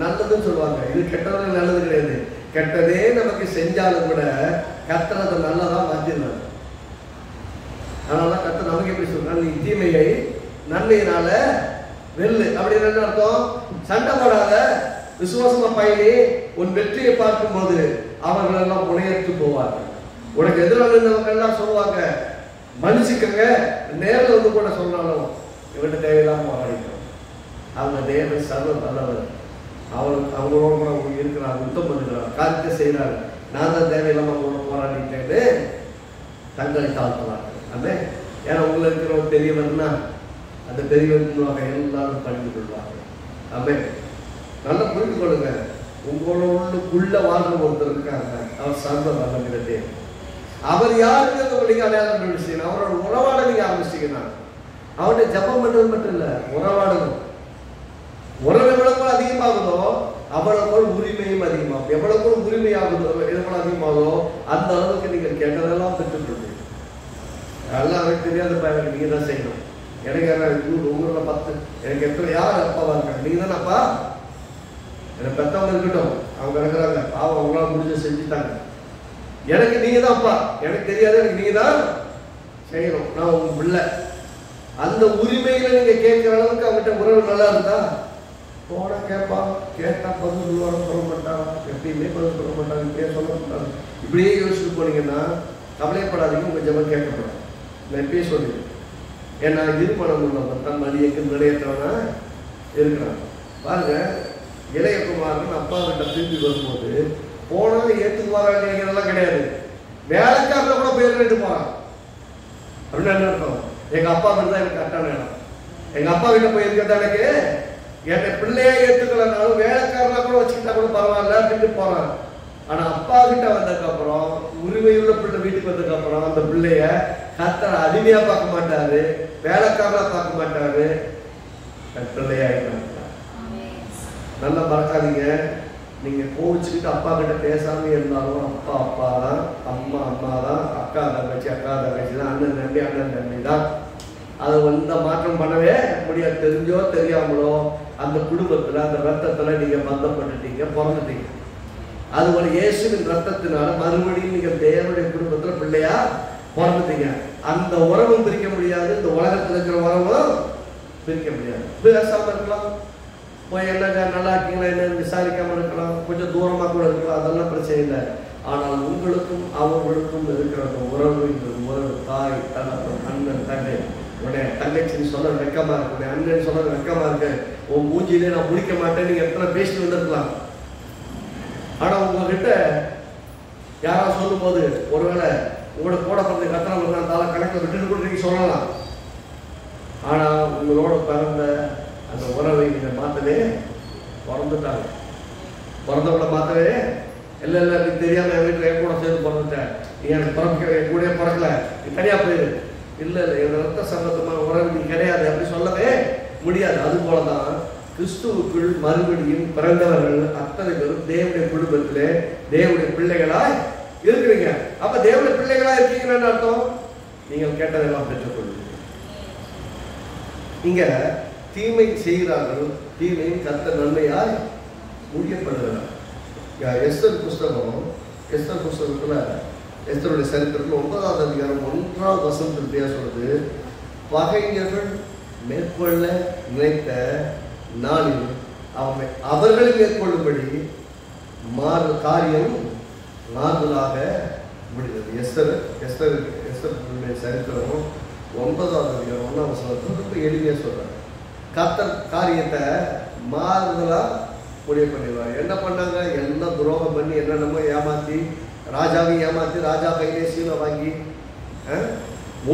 நல்லதுன்னு சொல்லுவாங்க. இது கெட்டது நல்லது கிடையாது. கெட்டதே நமக்கு செஞ்சாலும் கூட கர்த்தர் அதை நல்லதா மாத்திடுவாங்க. அதனாலதான் கர்த்தர் நமக்கு எப்படி சொல்றாங்க, நீ தீமையை நன்மையினால வெல்லு. அப்படின்னு என்ன அர்த்தம்? சண்டை போடாத, விசுவாசமா பயணி. உன் வெற்றியை பார்க்கும் போது அவர்கள் எல்லாம் முனையற்று போவாங்க. உனக்கு எதிராக இருந்தவங்க எல்லாம் சொல்லுவாங்க, மன்னிச்சுக்கங்க, நேரில் வந்து கூட சொன்னாலும் இவன்கிட்ட தேவையில்லாம போராடிக்கிறோம். அவங்க தேவன் சர்வ நல்லவர், அவங்களோட கூட இருக்கிறாங்க, யுத்தம் பண்ணுகிறாங்க, காரியத்தை செய்யறாங்க. நான் தான் தேவையில்லாம அவங்களோட போராடிட்டேன்னு தங்களை தாழ்த்துவாங்க. அதே ஏன்னா உங்களை இருக்கிற ஒரு பெரியவர்னா அந்த பெரியவங்க எல்லாரும் பணிந்து கொள்வாங்க. அதே நல்லா புரிந்து கொள்ளுங்க. உங்களுக்குள்ள வாழ்ற ஒருத்தர் இருக்காங்க, அவர் சர்வ வல்லமையுள்ளதே. அவர் யாருங்கிறத நீங்க அடையாளம் கண்டுபிடிச்சீங்கன்னா, அவரோட உறவாட நீங்க ஆரம்பிச்சீங்கன்னா, அவருடைய ஜபம் பண்றது மட்டும் இல்ல, உறவாடணும். உறவு எவ்வளவு அதிகமாகுதோ அவ்வளவு உரிமையும் அதிகமாகும். எவ்வளவு உரிமை ஆகுதோ எவ்வளவு அதிகமாகுதோ அந்த அளவுக்கு நீங்கள் கேட்டதெல்லாம் பெற்றுக்கொள்வீங்க. எல்லாம் எனக்கு தெரியாத பையனுக்கு நீங்க தான் செய்யணும். எனக்கு ஊர்ல 10 எனக்கு எத்தனை யார் அப்பாவா இருக்காங்க, நீங்க தானே அப்பா. எனக்கு பெத்தவங்க இருக்கட்டும், அவங்க இருக்கிறாங்க, பாவம் அவங்களால முடிஞ்ச செஞ்சுட்டாங்க. எனக்கு நீங்க தான் அப்பா, எனக்கு தெரியாது, எனக்கு நீங்க தான் செய்யணும், நான் உங்க பிள்ளை. அந்த உரிமையில நீங்க கேட்கிற அளவுக்கு அவங்ககிட்ட உறவு நல்லா இருந்தா போன கேட்பா, கேட்டா பதில் சொல்லுவாங்க, சொல்ல மாட்டாங்க, எப்பயுமே பதில் சொல்ல மாட்டாங்க, இப்படியே சொல்ல மாட்டாங்க. இப்படியே யோசிச்சுட்டு போனீங்கன்னா கவலைப்படாதீங்க, உங்க ஜெபம் கேட்கப்படும். நான் இப்பயே சொல்லுவேன், ஏன்னா இருமணம் உள்ளவன் தன் மதியக்கு நிலையற்றவனா இருக்கிறான். பாருங்க, இளையகுமாரன் அப்பா கிட்ட திரும்பி வரும்போது போனது ஏற்றுக்குவாராங்கிறதெல்லாம் கிடையாது, வேலைக்காரல கூட பேர் கேட்டு போறான். அப்படின்னு என்ன அர்த்தம்? எங்க அப்பா கிட்ட தான் எனக்கு கரெக்டான இடம், எங்க அப்பா கிட்ட போய் இருக்கிறதா எனக்கு என்னை பிள்ளையே ஏற்றுக்கலனாலும் வேலைக்காரனா கூட வச்சுக்கிட்டா கூட பரவாயில்ல அப்படின்னு போறான். ஆனா அப்பா கிட்ட வந்ததுக்கு அப்புறம், உரிமையுள்ள பிள்ளை வீட்டுக்கு வந்ததுக்கு அப்புறம் அந்த பிள்ளைய கர்த்தர் அடிமையா பார்க்க மாட்டாரு, வேலைக்காரனா பார்க்க மாட்டாரு, பிள்ளையா இருக்காங்க. நல்லா மறக்காதீங்க. நீங்கள் கோவிச்சுக்கிட்டு அப்பா கிட்ட பேசாமல் இருந்தாலும் அப்பா அப்பா தான், அம்மா அம்மா தான், அக்கா தங்கச்சி தான், அண்ணன் தம்பி தான். அதை மாற்றம் பண்ணவே முடியாது. தெரிஞ்சோ தெரியாமலோ அந்த குடும்பத்தில் அந்த ரத்தத்தில் நீங்கள் பந்தப்பட்டுட்டீங்க, பிறந்துட்டீங்க. அது ஒரு இயேசுவின் ரத்தத்தினால மறுபடியும் நீங்கள் தேவனுடைய குடும்பத்தில் பிள்ளையா பிறந்துட்டீங்க. அந்த உறவும் பிரிக்க முடியாது, இந்த உலகத்தில் இருக்கிற உறவும் பிரிக்க முடியாது. பேசாமல் இருக்கலாம், போய் என்னங்க நல்லா இருக்கீங்களா என்னன்னு விசாரிக்காமல் இருக்கலாம், கொஞ்சம் தூரமாக கூட இருக்கலாம், அதெல்லாம் பிரச்சனை இல்லை. ஆனால் உங்களுக்கும் அவர்களுக்கும் இருக்கிற அந்த உறவு, இந்த உறவு தாய் தகப்பன் அண்ணன் தங்கை, உடனே தங்கச்சின்னு சொல்ல வெக்கமாக இருக்கு, உடனே அண்ணன் சொல்ல வெக்கமாக இருக்கு, உன் மூஞ்சியிலே நான் முடிக்க மாட்டேன் நீங்கள் எத்தனை பேசிட்டு வந்துருக்கலாம். ஆனால் உங்ககிட்ட யாராவது சொல்லும் போது ஒருவேளை உங்களோட கூட பிறந்த கத்தனை இருந்தால கணக்கில் விட்டுட்டு கூட நீங்கள் சொல்லலாம். ஆனால் உங்களோட பிறந்த அந்த உறவை நீங்கள் மாற்றவே பிறந்துட்டாங்க. பிறந்தவங்களை மாற்றவே இல்லை இல்லை நீ தெரியாமல் என் வீட்டில் என் கூட சேர்ந்து பிறந்துட்டேன், நீ எனக்கு பிறக்க என் கூட பிறக்கல, நீ தனியாக போயிரு, இல்லை இல்லை என் ரத்த சம்பந்தமான உறவு நீ கிடையாது அப்படி சொல்லவே முடியாது. அதுபோல தான் கிறிஸ்துவுக்குள் மறுபடியும் பிறந்தவர்கள் அத்தனை பேரும் தேவனுடைய குடும்பத்திலே தேவனுடைய பிள்ளைகளாய் இருக்கிறீங்க. அப்ப தேவனுடைய பிள்ளைகளா இருக்கீங்கன்னு அர்த்தம் நீங்கள் கேட்டதெல்லாம் பெற்றுக்கொள்ளுங்க. இங்க தீமை செய்கிறார்கள், தீமையின் கர்த்தர் நன்மையாய் முடியப்படுகிறார். எஸ்தர் புஸ்தகத்துல எஸ்தருடைய சரித்திரத்தில் 9வது அதிகாரம் 1வது வசனத்தில் சொல்றது, பகைஞர்கள் மேற்கொள்ள நினைத்த நாளில் அவர்களை மேற்கொள்ளும்படி காரியம் மாறுதலாக முடிகிறது. எஸ்தருடைய சரித்திரம் 9வது அதிகாரம் 1ஆம் வசனத்தில் ரொம்ப எளிமையாக சொல்றாங்க. கர்த்தர் காரியத்தை மாறுதலா முடிய பண்ணிடுவாங்க. என்ன பண்ணாங்க, எல்லாம் துரோகம் பண்ணி என்னென்னமோ ஏமாற்றி ராஜாவையும் ஏமாற்றி ராஜா கையிலே சீலை வாங்கி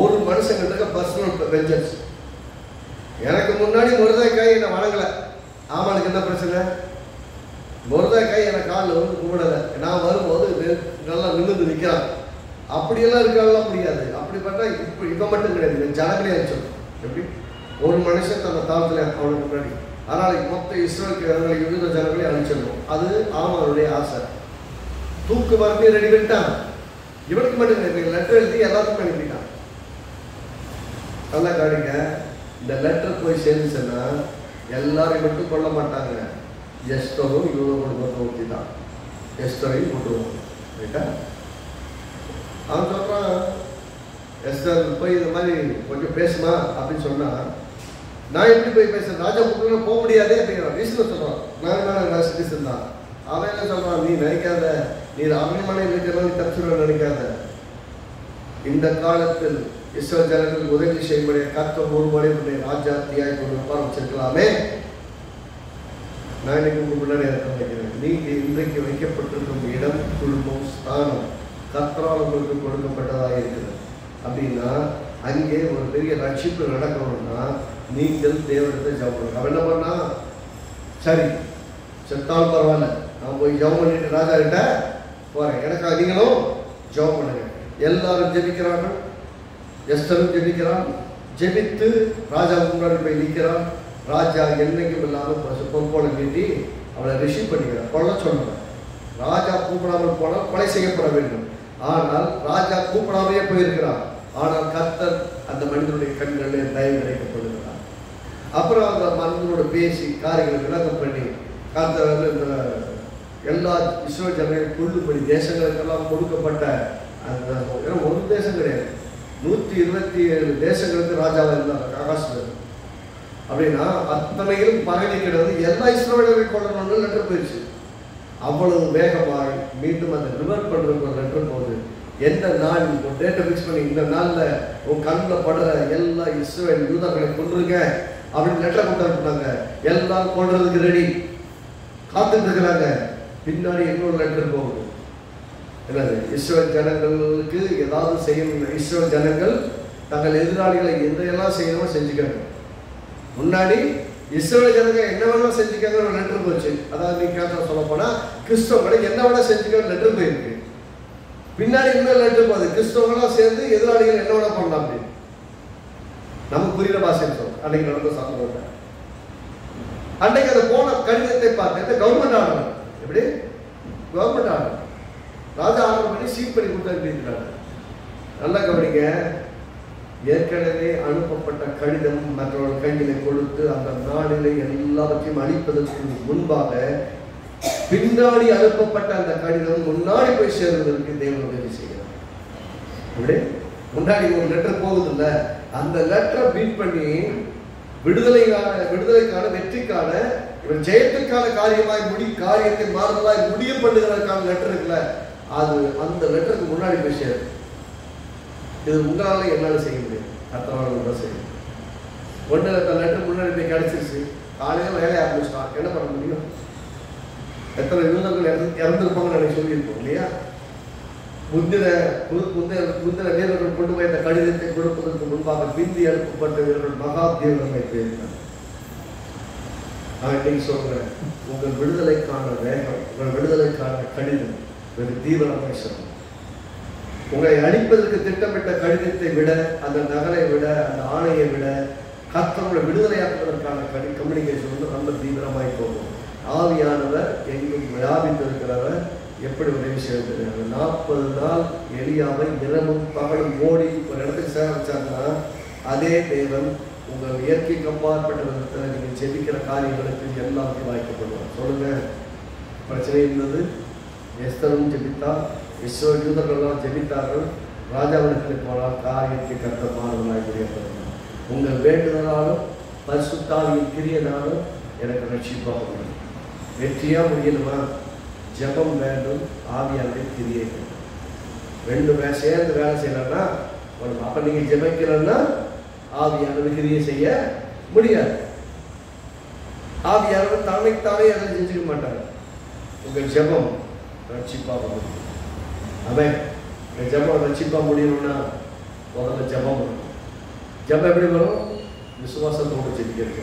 ஒரு மனுஷங்கிட்ட பர்சனல் வெஞ்சன்ஸ். எனக்கு முன்னாடி மொர்தெக்காய் என்னை வணங்கலை, ஆமானுக்கு என்ன பிரச்சனை, மொர்தெக்காய் என்னை காலில் வந்து கும்பிடலை, நான் வரும்போது நல்லா நிமிர்ந்து நிற்கிறான், அப்படியெல்லாம் இருக்கலாம் முடியாது. அப்படி பார்த்தா இப்போ இவன் மட்டும் கிடையாது, ஜனங்களே அழிச்சோம். எப்படி ஒரு மனுஷன் தன்னை தாழ்த்துல அவனுக்கு முன்னாடி, அதனால் மொத்த இஸ்ரேல் யுத்த ஜனங்களே அழிச்சிடணும். அது ஆமானுடைய ஆசை. தூக்கு மரத்தையும் ரெடி பண்ணிட்டான், இவனுக்கு மட்டும் கிடையாது, லெட்டர் எழுதி எல்லாத்துக்கும் அனுப்பிட்டான். நல்லா காடிங்க, இந்த லெட்டர் போய் சேர்ந்துச்சுன்னா எல்லாரையும் மட்டும் கொல்ல மாட்டாங்க, எஸ்தரும் யூத குடும்பத்தை ஊற்றி தான் எஸ்தரையும் கொண்டுருவாங்க. ரைட்டா? அவன் சொல்கிறான், எஸ்தர் போய் இந்த மாதிரி கொஞ்சம் பேசுமா அப்படின்னு சொன்னால், நான் எப்படி போய் பேசுறேன், ராஜா கூப்பிட்டு போக முடியாதே அப்படிங்கிறான். ரீசன் சொல்கிறான், நான் சிட்டிசன் தான். அவன் என்ன சொல்கிறான், நீ நினைக்காத, நீ அரண்மனையில் இருக்கிறதா நீ தப்பிச்சுட நினைக்காத, இந்த காலத்தில் இஸ்ரவேல் ஜனங்களுக்கு உதவி செய்யும்படிய கர்த்தர் ஒருமுறை உன்னை ராஜாத்தியாய் கொண்டு ஆரம்பிச்சிருக்கலாமே. நான் இன்னைக்கு உங்களுக்கு முன்னாடி வைக்கிறேன், நீங்க இன்றைக்கு வைக்கப்பட்டிருக்கும் இடம், குடும்பம், ஸ்தானம் கர்த்தரால் உங்களுக்கு கொடுக்கப்பட்டதாக இருக்குது. அப்படின்னா அங்கே ஒரு பெரிய ரட்சிப்பு நடக்கணும்னா நீங்கள் தேவனத்தை ஜெபம் பண்ணுங்க. அவன் என்ன பண்ணா, சரி செத்தாலும் பரவாயில்ல, நான் போய் ஜெபம் பண்ணிட்டு ராஜா கிட்ட போறேன், எனக்காக நீங்களும் ஜெபம் பண்ணுங்க. எல்லாரும் ஜெபிக்கிறார்கள், எஸ்தரும் ஜெபிக்கிறான். ஜெபித்து ராஜா முன்னாடி போய் நிற்கிறான். ராஜா என்னைக்கும் இல்லாமல் பொறுப்போடு நீட்டி அவளை ரிசீவ் பண்ணிக்கிறான். கொல்ல சொன்னான். ராஜா கூப்பிடாமல் போனால் கொலை செய்யப்பட வேண்டும். ஆனால் ராஜா கூப்பிடாமையே போயிருக்கிறான். ஆனால் கர்த்தர் அந்த மனிதனுடைய கண்களில் தயவு கிடைக்கப்படுகிறார். அப்புறம் அந்த மனிதனோட பேசி காரியங்களை விளக்கம் பண்ணி கர்த்தர் இந்த எல்லா இஸ்ரவேல் ஜனங்களை கொள்ளும்படி தேசங்களுக்கெல்லாம் கொடுக்கப்பட்ட அந்த ஒரு தேசம் கிடையாது, 127 தேசங்களுக்கு ராஜாவாக இருந்தாங்க ஆகாசத்தில். அப்படின்னா அத்தனையும் பரவி கிடந்து எல்லா இஸ்ரவேலரையும் கொள்ளணும்னு லெட்டர் போயிடுச்சு. அவ்வளவு வேகமாக மீண்டும் அந்த ரிவர் பண்ணுறதுக்கு ஒரு லெட்டர் போகுது. எந்த நாள் ஒரு டேட்டை ஃபிக்ஸ் பண்ணி இந்த நாளில் உன் கண்ணில் படுற எல்லா இஸ்ரவேல் யூதர்களை கொன்றுங்க அப்படின்னு லெட்டர் கொண்டு அனுப்புனாங்க. எல்லாம் கொள்றதுக்கு ரெடி காத்துட்டு இருக்கிறாங்க. பின்னாடி இன்னொரு லெட்டர் போகுது. என்னது, இஸ்ரவேல் ஜனங்களுக்கு ஏதாவது செய்யணும், இஸ்ரவேல் ஜனங்கள் தங்கள் எதிராளிகளை எதையெல்லாம் செய்யணுமோ செஞ்சுக்காங்க. முன்னாடி இஸ்ரவேல் ஜனங்கள் என்ன வேணா செஞ்சுக்காங்க லெட்டர் போச்சு. அதாவது நீ கேட்ட சொல்ல போனா கிறிஸ்தவங்களை என்ன வேணா செஞ்சுக்க லெட்டர் போயிருக்கு. பின்னாடி இன்னொரு லெட்டர் போகுது, கிறிஸ்தவங்களாம் சேர்ந்து எதிராளிகள் என்ன வேணா பண்ணலாம் அப்படின்னு. நமக்கு புரியுற பாஷை சொல்றோம். அன்னைக்கு நடந்த சம்பவம் அன்னைக்கு அதை போன கடிதத்தை பார்த்து கவர்மெண்ட் ஆர்டர், எப்படி கவர்மெண்ட் ஆர்டர், ராஜா ஆர்டர் பண்ணி சீட் பண்ணி கொடுத்தாரு. நல்லா கவனிங்க, ஏற்கனவே அனுப்பப்பட்ட கடிதம் மற்றவர்கள் கையில கொடுத்து அந்த நாளிலே எல்லாவற்றையும் அளிப்பதற்கு முன்பாக பின்னாடி அனுப்பப்பட்ட அந்த கடிதம் முன்னாடி போய் சேர்வதற்கு தேவன் உதவி செய்கிறார். அப்படி முன்னாடி ஒரு லெட்டர் போகுது இல்ல, அந்த லெட்டரை பீட் பண்ணி விடுதலைக்கான வெற்றிக்கான ஜெயத்துக்கான காரியத்தை மாறுதலாய் முடிய பண்ணுகிறதுக்கான லெட்டர் இருக்குல்ல, அது அந்த லெட்டருக்கு முன்னாடி போய் சேரும். இது உங்களால என்னால செய்ய முடியும், அடுத்தவங்க செய்யும். ஒன்று லெட்டர் முன்னாடி போய் கிடைச்சிருச்சு, காலையில் வேலையை ஆரம்பிச்சிட்டான், என்ன பண்ண முடியும்? எத்தனை யூதர்கள் இறந்துருப்பாங்கன்னு எனக்கு சொல்லியிருப்போம் இல்லையா? முந்தின வீரர்கள் கொண்டு போய் இந்த கடிதத்தை கொடுப்பதற்கு முன்பாக பிந்தி அனுப்பப்பட்ட வீரர்கள் மகா தீவிரமை போயிருந்தார். நான் இன்னைக்கு சொல்றேன், உங்கள் விடுதலைக்கான வேகம், உங்கள் விடுதலைக்கான கடிதம் ஒரு தீவிரமாய் சொல்லும். உங்களை அழிப்பதற்கு திட்டமிட்ட கடிதத்தை விட, அந்த நகரை விட, அந்த ஆணையை விட, கர்த்தர்களை விடுதலையாக்குவதற்கான கம்யூனிகேஷன் வந்து ரொம்ப தீவிரமாய் போகும். ஆவியானவர் எங்கும் வியாபித்திருக்கிறவர் எப்படி உதவி செய்திருக்கிறார். 40 நாள் எலியாவை இரவும் பகலும் ஓடி ஒரு இடத்துக்கு சேர வச்சாங்கன்னா, அதே தேவன் உங்கள் இயற்கைக்கு அப்பாற்பட்ட விதத்தில் நீங்கள் ஜெபிக்கிற காரியங்களுக்கு எல்லாத்தையும் வாய்க்கப்படுவார். சொல்லுங்க, பிரச்சனை இருந்தது. எஸ்தரும் ஜெபித்தா, யூதர்கள்லாம் ஜெபித்தார்கள். ராஜாவிடத்தில் போனால் காரியத்தை கர்த்தர் மாறுதலாய் முடியப்படுவார். உங்கள் வேண்டுதலாலும் பரிசுத்தாவியின் கிரியனாலும் எனக்கு ரட்சிப்பாக முடியும். வெற்றியா முடியணுமா? ஜெபம் வேண்டும், ஆவியானவை கிரியை வேண்டும். ரெண்டு சேர்ந்து வேலை செய்யலன்னா, அப்ப நீங்க ஜெபிக்கலன்னா ஆவியானவை கிரியை செய்ய முடியாது. ஆவியானவர் தன்னைத்தானே அதை செஞ்சுக்க மாட்டார். உங்கள் ஜெபம் ரட்சிப்பாக முடியும். அவன் ஜெபம் ரட்சிப்பா முடியணும்னா முதல்ல ஜெபம் வரும். ஜெபம் எப்படி வரும்? விசுவாசத்தோடு ஜெபிக்கிறது.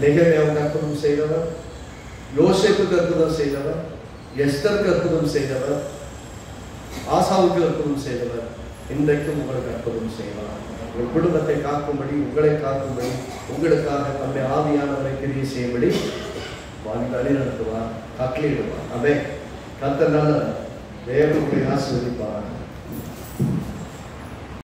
நெகேமியாவுக்கு அற்புதம் செய்தவர், யோசேப்புக்கு அற்புதம் செய்தவர், எஸ்தருக்கு அற்புதம் செய்தவர், ஆசாவுக்கு அற்புதம் செய்தவர், இன்றைக்கும் உங்களுக்கு அற்புதம் செய்வார். உங்கள் குடும்பத்தை காக்கும்படி, உங்களை காக்கும்படி, உங்களுக்காக தம்முடைய ஆவியானவரை கிரியை செய்யும்படி வழி நடத்துவார், கட்டளையிடுவார். அவே கர்த்தர் நல்லவர். தேவனுடைய ஆசீர்வதிப்பார்.